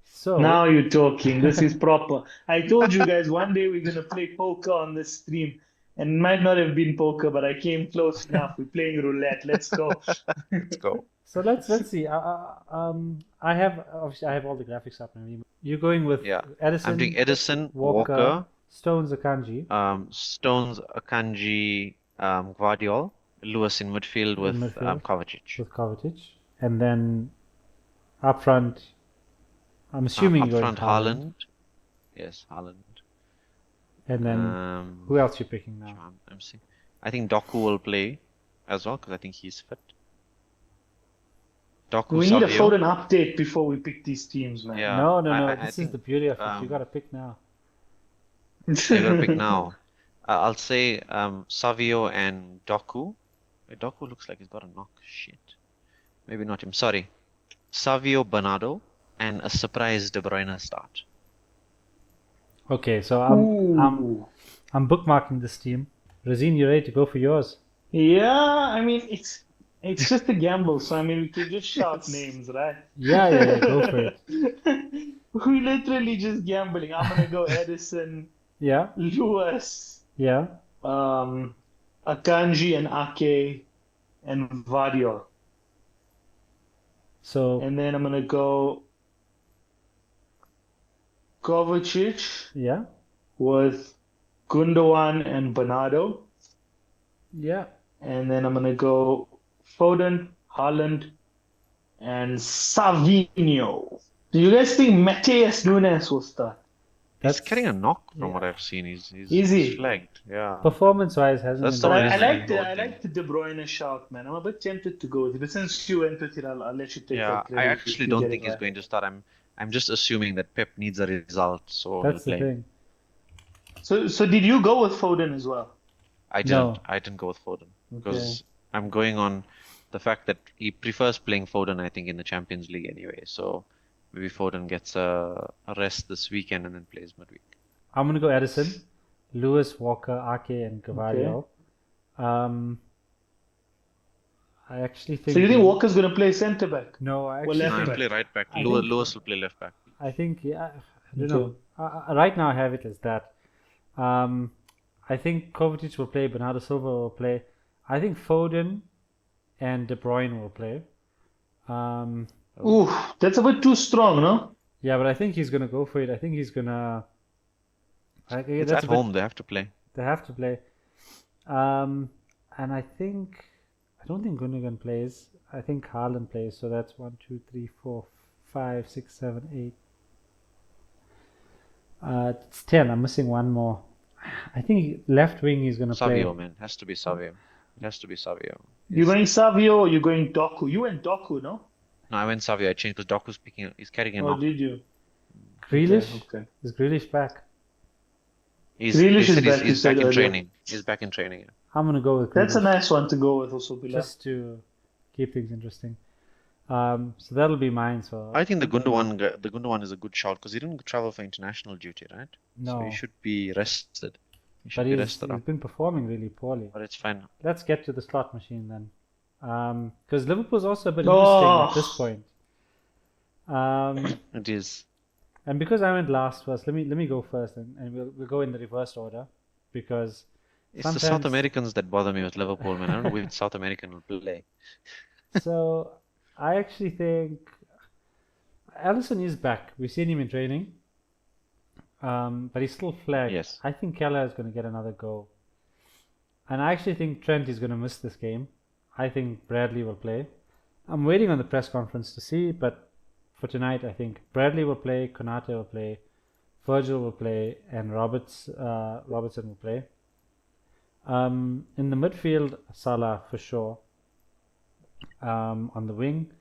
So Now you're talking. This is proper. I told you guys one day we're gonna play poker on this stream. And it might not have been poker, but I came close enough. We're playing roulette. Let's go. Let's go. So let's see. I have obviously I have all the graphics up now. You're going with Yeah, Edison, I'm doing Edison, Walker, Walker, Stones, Akanji Stones, Akanji, Guardiola, Lewis in midfield in with midfield Kovacic. with Kovacic, and then up front, I'm assuming Up you're going front, Haaland. Haaland. Yes, Haaland. And then who else you picking now? I'm seeing. I think Doku will play as well because I think he's fit. Doku, We need a Savio. Foden update before we pick these teams, man. Yeah, No. I This is think, the beauty of it. You got to pick now. you gotta pick now. I'll say Savio and Doku. Wait, Doku looks like he's got a knock. Shit. Maybe not him. Sorry. Savio, Bernardo, and a surprise De Bruyne start. Okay, so Ooh. I'm bookmarking this team. Razeen, you ready to go for yours? Yeah, I mean it's just a gamble, so I mean we could just shout names, right? Yeah, go for it. We literally just gambling. I'm gonna go Edison, Yeah, Lewis, yeah. Akanji and Ake and Vardiol. So And then I'm gonna go Kovacic Yeah, with Gundogan and Bernardo. yeah. And then I'm gonna go Foden, Haaland, and Savinho. Do you guys think Mateus Nunes will start? He's carrying a That's knock from what yeah. I've seen. He's Easy. flagged. Yeah. Performance-wise, hasn't That's been the But the only I best. reason I like didn't go the with I him. like the De Bruyne shout, man. I'm a bit tempted to go with it, but since you went with it, I'll let you take Yeah, that I credit if actually you don't get think it he's right. going to start. I'm just assuming that Pep needs a result, so he'll That's the play. thing. So did you go with Foden as well? I didn't. No. I didn't go with Foden Okay. because I'm going on the fact that he prefers playing Foden, I think, in the Champions League anyway. So maybe Foden gets a rest this weekend and then plays midweek. I'm gonna go Edison, Lewis, Walker, Ake, and Okay. Gavardio. Um, I actually So you think think Walker's gonna play centre back no. I or actually No, left he'll think play back? right back. I think Lewis will play left back. I think yeah. I don't know. Okay. Right now I have it as that. Um, I think Kovacic will play, Bernardo Silva will play. I think Foden and De Bruyne will play. Um, Oh, Ooh, that's a bit too strong, no? yeah, but I think he's gonna go for it. I think he's gonna. Yeah, it's that's at a bit. home. They have to play. They have to play. Um, and I don't think Gundogan plays. I think Haaland plays. So that's 1, 2, 3, 4, 5, 6, 7, 8. It's 10. I'm missing one more. I think left wing he's gonna play. Savio, man, has to be Savio. It has to be Savio. You He's going Savio or you going Doku? You went Doku, no? No, I went Savio. I changed because Doku's picking. He's carrying a Or knock. did you? Okay, Grealish? okay. Is Grealish back? They Grealish is said back, you he's said back in earlier. training. He's back in training. Yeah. I'm gonna go with That's a Grealish nice one to go with also, Bilal. just to keep things interesting. So that'll be mine. So I think the Gundogan is a good shout because he didn't travel for international duty, right? So he no, should be rested. He but should be rested he's up. been performing really poorly. But it's fine. Let's get to the slot machine then. Because Liverpool's also a bit interesting at this Oh, point. Um, It is. and because I went last first, let me go first, and we'll go in the reversed order because It's the South sometimes. Americans that bother me with Liverpool, man. I don't know which South American will play. So I actually think Allison is back. We've seen him in training, but he's still flagged. Yes. I think Keller is going to get another go, and I actually think Trent is going to miss this game. I think Bradley will play. I'm waiting on the press conference to see, but for tonight, I think Bradley will play, Konate will play, Virgil will play, and Robertson will play. In the midfield, Salah for sure. On the wing,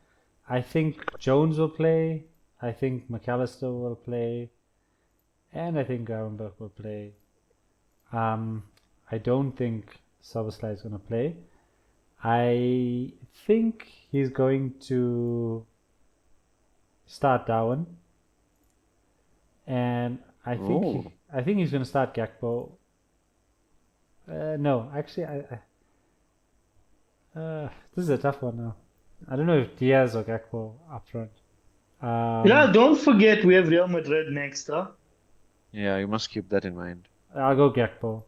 I think Jones will play. I think McAllister will play, and I think Gravenberch will play. I don't think Szoboszlai is going to play. I think he's going to start Darwin, and Oh. I think he's going to start Gakpo. No, actually, this is a tough one now. I don't know if Diaz or Gakpo up front. yeah, don't forget we have Real Madrid next, huh? Yeah, you must keep that in mind. I'll go Gakpo.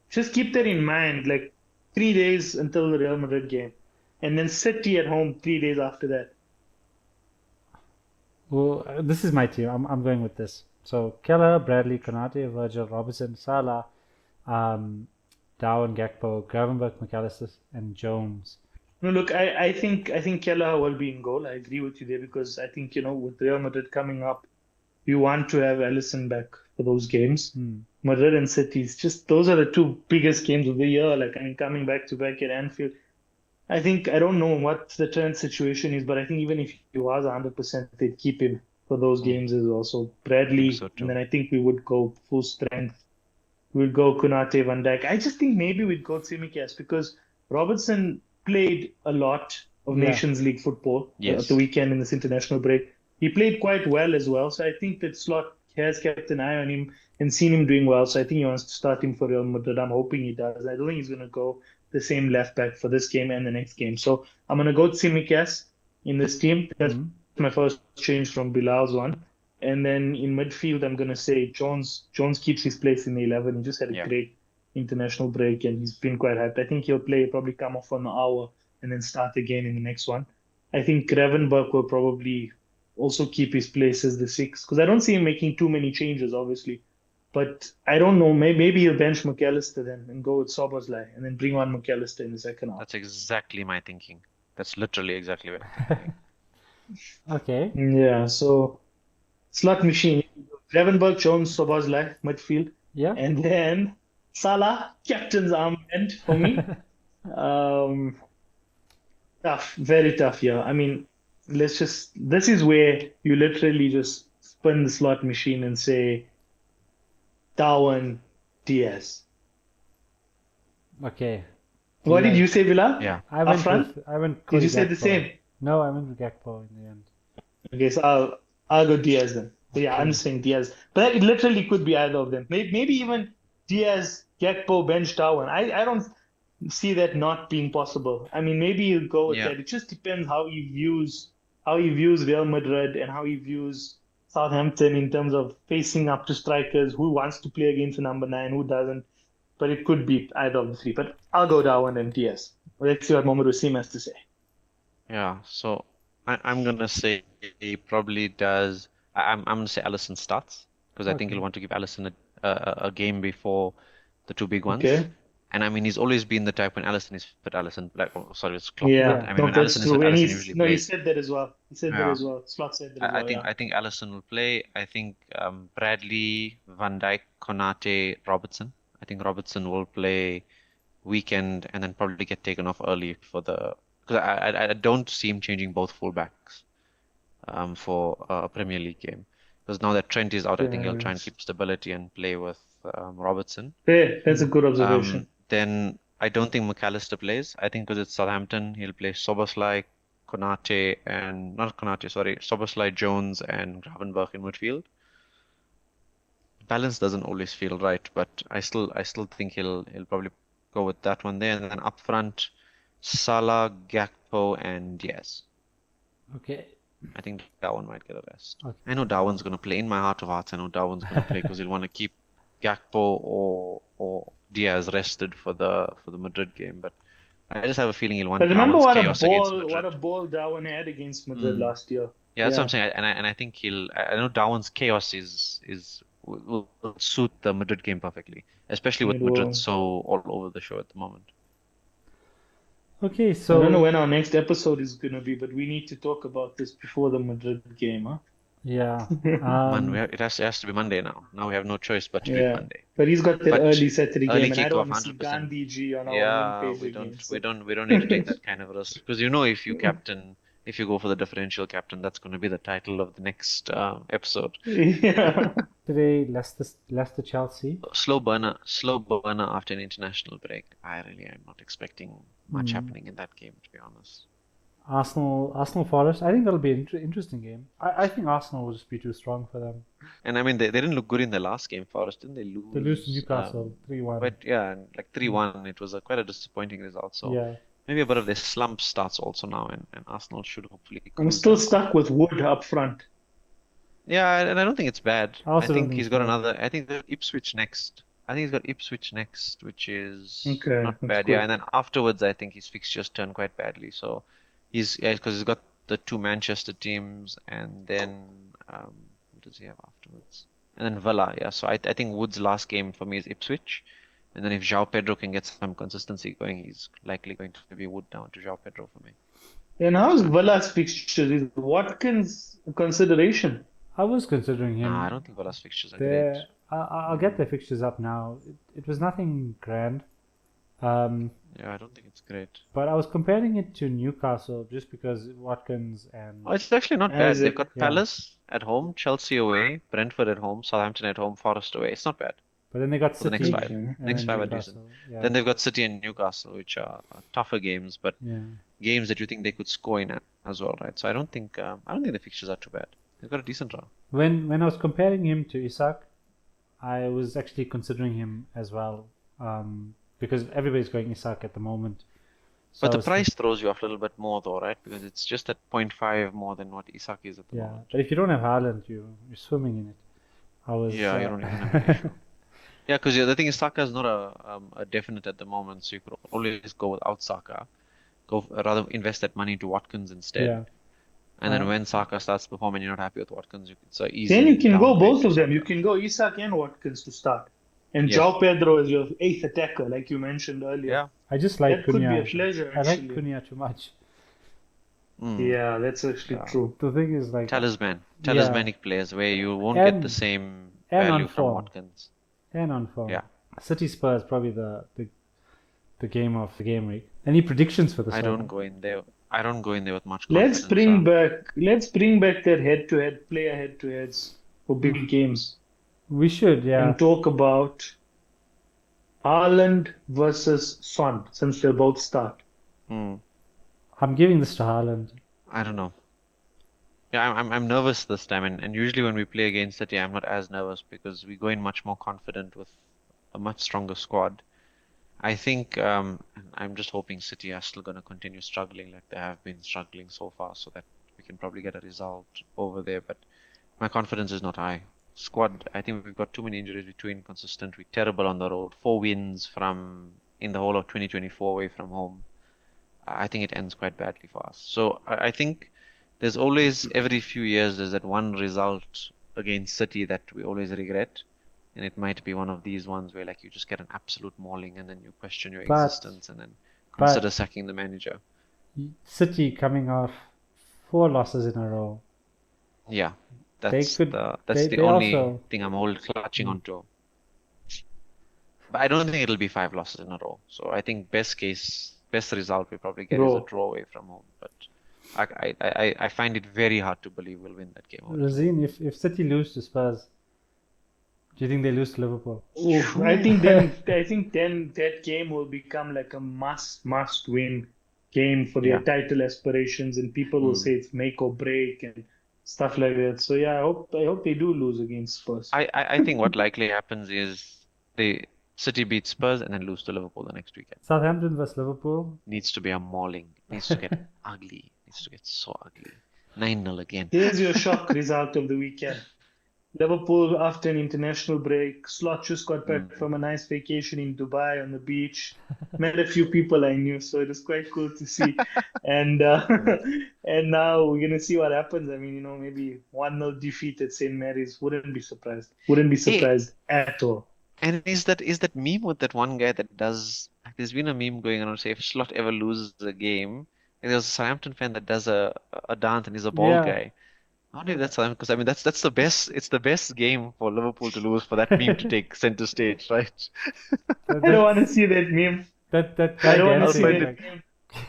Just keep that in mind, like 3 days until the Real Madrid game. And then City at home 3 days after that. Well, this is my team. I'm going with this. So Keller, Bradley, Konate, Virgil, Robertson, Salah, Darwin, Gakpo, Gravenberch, McAllister, and Jones. No, look, I think Keller will be in goal. I agree with you there because I think, with Real Madrid coming up, you want to have Alisson back for those games. Madrid and City, just those are the two biggest games of the year. Like, I mean, coming back to back at Anfield. I don't know what the current situation is, but I think even if he was 100%, they'd keep him for those Mm, games as well. So I think Bradley, so and too. then I think we would go full strength. We'd go Konate, Van Dijk. I just think maybe we'd go Tsimikas because Robertson played a lot of Yeah, Nations League football at the Yes. weekend in this international break. He played quite well as well. So I think that Slot has kept an eye on him and seen him doing well. So I think he wants to start him for Real Madrid. I'm hoping he does. I don't think he's going to go the same left back for this game and the next game. So I'm going to go Tsimikas in this team. That's my first change from Bilal's one. And then in midfield, I'm going to say Jones. Jones keeps his place in the 11. He just had a Yeah. great international break and he's been quite hyped. I think he'll probably come off for an hour and then start again in the next one. I think Gravenberch will probably also keep his place as the six because I don't see him making too many changes, obviously. But I don't know. Maybe he'll bench McAllister then and go with Szoboszlai and then bring on McAllister in the second half. That's exactly my thinking. That's literally exactly what I'm thinking. Okay. Yeah, so slot machine. Gravenberch, Jones, Szoboszlai, midfield. Yeah. And then Salah, captain's armband for me. Um, Tough, very tough, yeah. I mean, this is where you literally just spin the slot machine and say Darwin Diaz. Okay. What did Diaz. you say, Bilal? Yeah. Up front? I went Did Cody you say the Gakpo. same? No, I went with Gakpo in the end. Okay, so I'll go Diaz then. But yeah, I'm Okay. saying Diaz. But it literally could be either of them. Maybe even Diaz, Gakpo, bench Darwin. I don't see that not being possible. I mean, maybe he'll go with Yeah. that. It just depends how he views Real Madrid and how he views Southampton in terms of facing up to strikers, who wants to play against the number nine, who doesn't. But it could be either of the three. But I'll go Darwin and Diaz. Let's see what Mohammed Waseem has to say. Yeah. So I'm gonna say he probably does. I'm gonna say Alisson starts because I think Okay. he'll want to give Alisson a game before the two big ones. Okay? And I mean, he's always been the type when Alisson is fit, Alisson, like, oh, sorry, it's Klopp, but Yeah, Yeah. I mean, no, when that's Alisson is fit, true. And Alisson usually he plays. said that as well. He said that Yeah. as well. Slot said that as well, yeah. I think Alisson will play. I think Bradley, Van Dijk, Konate, Robertson. I think Robertson will play weekend and then probably get taken off early for the because I don't see him changing both fullbacks for a Premier League game because now that Trent is out, I think he'll try and Yes. keep stability and play with Robertson. Fair. That's a good observation. Then I don't think McAllister plays. I think because it's Southampton, he'll play Szoboszlai, Konate, and not Konate, sorry, Szoboszlai, Jones, and Gravenberch in midfield. Balance doesn't always feel right, but I still think he'll probably go with that one there. And then up front, Salah, Gakpo, and Diaz. Okay. I think Darwin might get a rest. Okay. I know Darwin's going to play. In my heart of hearts, I know Darwin's going to play because he'll want to keep Gakpo or Diaz rested for the Madrid game. But I just have a feeling he'll But want remember Darwin's chaos against Madrid. what a ball Darwin had against Madrid Mm. last year. Yeah, that's what Yeah. I'm saying. And I think I know Darwin's chaos will suit the Madrid game perfectly, especially with It Madrid will. so all over the show at the moment. Okay, I don't know so when our next episode is gonna be, but we need to talk about this before the Madrid game, huh? yeah. Man, it has to be Monday now. Now we have no choice but to do it Yeah. Monday. But he's got that But early Saturday early game, and I don't kickoff, want to see 100%. Gandhi G on our Yeah, homepage we again. don't we So don't we don't need to take that kind of risk because if you go for the differential captain, that's going to be the title of the next episode. yeah. Today, Leicester Chelsea. Slow burner after an international break. I really am not expecting much happening in that game, to be honest. Arsenal Forest. I think that'll be an interesting game. I think Arsenal will just be too strong for them. And I mean, they didn't look good in the last game. Forest, didn't they They lose to lose? Newcastle 3-1. But yeah, like 3-1. It was quite a disappointing result. So Yeah. maybe a bit of their slump starts also now, and Arsenal should hopefully I'm cruise still that one. stuck with Wood up front. Yeah, and I don't think it's bad. I also I don't think think he's it's got bad. another. I think the Ipswich next. I think he's got Ipswich next, which is Okay, not that's bad. Yeah, good. and then afterwards, I think his fixtures turn quite badly. So because he's got the two Manchester teams, and then what does he have afterwards? And then Villa. Yeah, so I think Wood's last game for me is Ipswich, and then if João Pedro can get some consistency going, he's likely going to be Wood down to João Pedro for me. And how's Villa's fixture? Is Watkins a consideration? I was considering Nah, I him. don't think Villa's fixtures are great. I'll get their fixtures up now. It was nothing grand. Yeah, I don't think it's great. But I was comparing it to Newcastle just because Watkins and Oh, it's actually not bad. As They've it, got yeah. Palace at home, Chelsea away, Brentford at home, Southampton at home, Forest away. It's not bad But then they got for the next City five. okay. and Next then five are decent. Newcastle. Yeah. Then they've got City and Newcastle, which are tougher games, but Yeah. games that you think they could score in as well, right? So I don't think the fixtures are too bad. They've got a decent run. When I was comparing him to Isak, I was actually considering him as well. Because everybody's going Isak at the moment. So But I the was price throws you off a little bit more, though, right? Because it's just at 0.5 more than what Isak is at the yeah. moment. But if you don't have Haaland, you're swimming in it. I was Yeah, you don't even have an issue. Yeah, because the thing is, Saka is not a definite at the moment, so you could always go without Saka. Rather invest that money into Watkins instead. yeah. And then when Saka starts performing, you're not happy with Watkins, it's an Then you easy can go downgrade both to of them. You Saka. can go Isak and Watkins to start. And Yes. João Pedro is your eighth attacker, like you mentioned earlier. Yeah. I just like That could be a Cunha. pleasure, I like actually. Cunha too much. Yeah, that's actually Yeah. true. The thing is, like, Talismanic players where you won't get the and same and on value from form. Watkins. And on form. Yeah. City Spurs probably the game of the game week. Any predictions for this I one? don't go in there. I don't go in there with much Let's confidence. bring back that head-to-head player head-to-heads for big games We should, yeah. and talk about Haaland versus Son, since they'll both start. I'm giving this to Haaland. I don't know. Yeah, I'm nervous this time, and usually when we play against City, I'm not as nervous because we go in much more confident with a much stronger squad. I think I'm just hoping City are still going to continue struggling like they have been struggling so far, so that we can probably get a result over there. But my confidence is not high. Squad, I think we've got too many injuries. We're too inconsistent. We're terrible on the road. 4 wins in the whole of 2024 away from home. I think it ends quite badly for us. So I think there's always, every few years, there's that one result against City that we always regret. And it might be one of these ones where like you just get an absolute mauling and then you question your existence and then consider sacking the manager. City coming off 4 losses in a row. Yeah, that's the only thing I'm clutching onto. But I don't think it'll be 5 losses in a row. So I think best result we probably get is a draw away from home. But I find it very hard to believe we'll win that game. Razeen, if City lose to Spurs, do you think they lose to Liverpool? I think then that game will become like a must win game for their title aspirations, and people will say it's make or break and stuff like that. So yeah, I hope they do lose against Spurs. I think what likely happens is City beat Spurs and then lose to Liverpool the next weekend. Southampton versus Liverpool needs to be a mauling. Needs to get ugly. Needs to get so ugly. 9-0 again. Here's your shock result of the weekend. Liverpool, after an international break, Slot just got back from a nice vacation in Dubai on the beach. Met a few people I knew, so it was quite cool to see. And and now we're gonna see what happens. I mean, maybe 1-0 defeat at St. Mary's. Wouldn't be surprised. At all. And is that meme with that one guy that does? There's been a meme going on. Say if Slot ever loses a game, and there's a Southampton fan that does a dance and he's a bald guy. I wonder if that's Southampton, because I mean that's the best. It's the best game for Liverpool to lose for that meme to take center stage, right? I don't want to see that meme. That guy I don't want to see dancing.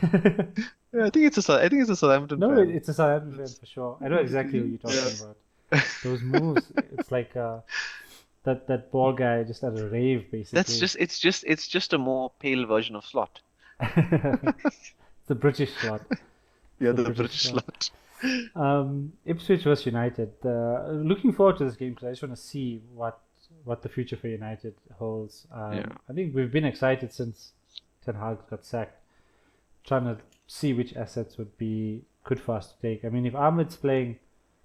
that meme. Yeah, I think it's a Southampton fan. No, it's a Southampton fan for sure. I know exactly what you're talking about. Those moves, it's like that ball guy just at a rave, basically. It's just a more pale version of Slot. The British Slot. Yeah, the British Slot. Ipswich vs United. Looking forward to this game because I just want to see what the future for United holds. I think we've been excited since Ten Hag got sacked, trying to see which assets would be good for us to take. I mean, if Ahmed's playing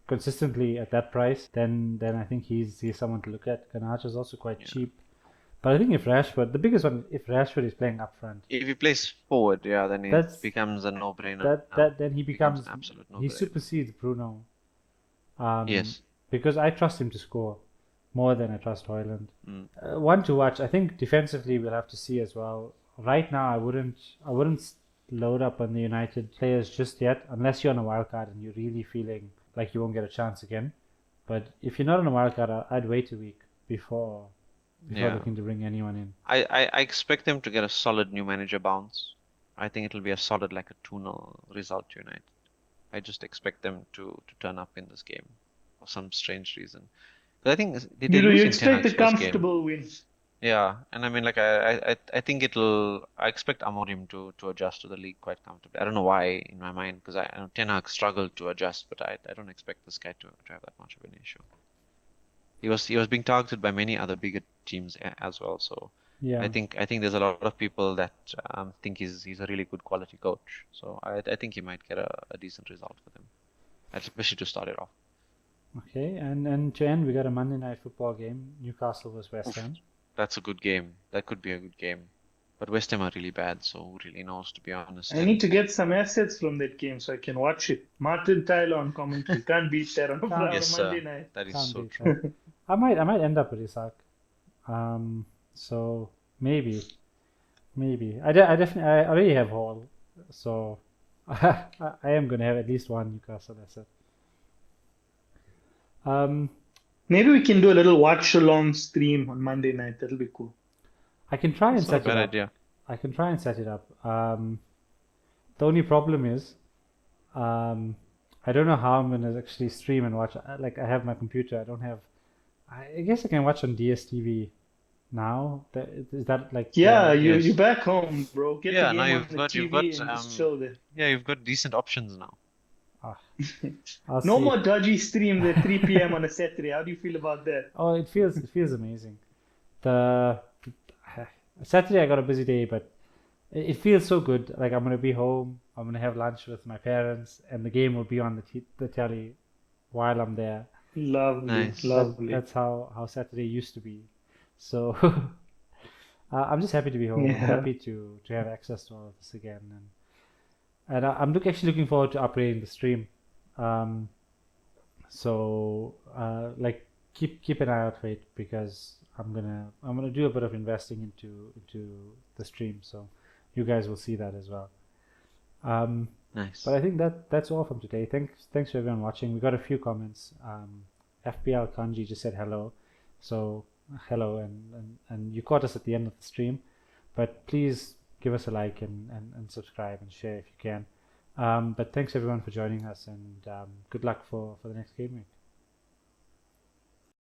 consistently at that price, then I think he's someone to look at. Garnacho is also quite cheap. But I think if Rashford is playing up front. If he plays forward, then it becomes a no-brainer. Then he becomes an absolute no-brainer. He supersedes Bruno. Yes. Because I trust him to score more than I trust Højlund. One to watch. I think defensively we'll have to see as well. Right now I wouldn't load up on the United players just yet unless you're on a wild card and you're really feeling like you won't get a chance again. But if you're not on a wild card, I'd wait a week before looking to bring anyone in. I expect them to get a solid new manager bounce. I think it'll be a solid like a 2-0 result to United. I just expect them to turn up in this game for some strange reason. But I think you expect a comfortable win. Yeah, and I mean like I think I expect Amorim to adjust to the league quite comfortably. I don't know why in my mind, because I know Ten Hag struggled to adjust, but I don't expect this guy to have that much of an issue. He was being targeted by many other bigger teams as well. So I think there's a lot of people that think he's a really good quality coach. So I think he might get a decent result for them, especially to start it off. Okay, and to end, we got a Monday Night Football game, Newcastle vs West Ham. That's a good game. That could be a good game. But West Ham are really bad, so who really knows, to be honest. I need to get some assets from that game so I can watch it. Martin Tyler on commentary. Can't beat that on Can't- a Yes, Monday sir. night. That is Can't so beat true. that. I might end up with Isaac. So maybe. I definitely I already have Hall, so I am gonna have at least one Newcastle asset. Maybe we can do a little watch along stream on Monday night. That'll be cool. I can try and It's not a set it bad up. idea. I can try and set it up. The only problem is, I don't know how I'm gonna actually stream and watch. Like I have my computer. I don't have. I guess I can watch on DSTV now. Is that like Yeah, you Yes. you're back home, bro. Get the Yeah, now game on you've the got TV and just chill there. you've got decent options now. ah, I'll No see. more dodgy streams at 3 p.m. on a Saturday. How do you feel about that? Oh, it feels amazing. The Saturday I got a busy day, but it feels so good. Like I'm gonna be home. I'm gonna have lunch with my parents, and the game will be on the telly while I'm there. Lovely, Nice. lovely. That's how Saturday used to be. So I'm just happy to be home. I'm Yeah. happy to have access to all of this again, and I'm actually looking forward to upgrading the stream. Um, so like keep an eye out for it because I'm gonna do a bit of investing into the stream, so you guys will see that as well. Nice. But I think that's all from today. Thanks for everyone watching. We got a few comments. FPL Kanji just said hello, so hello, and you caught us at the end of the stream, but please give us a like and subscribe and share if you can. But thanks everyone for joining us, and good luck for the next game week.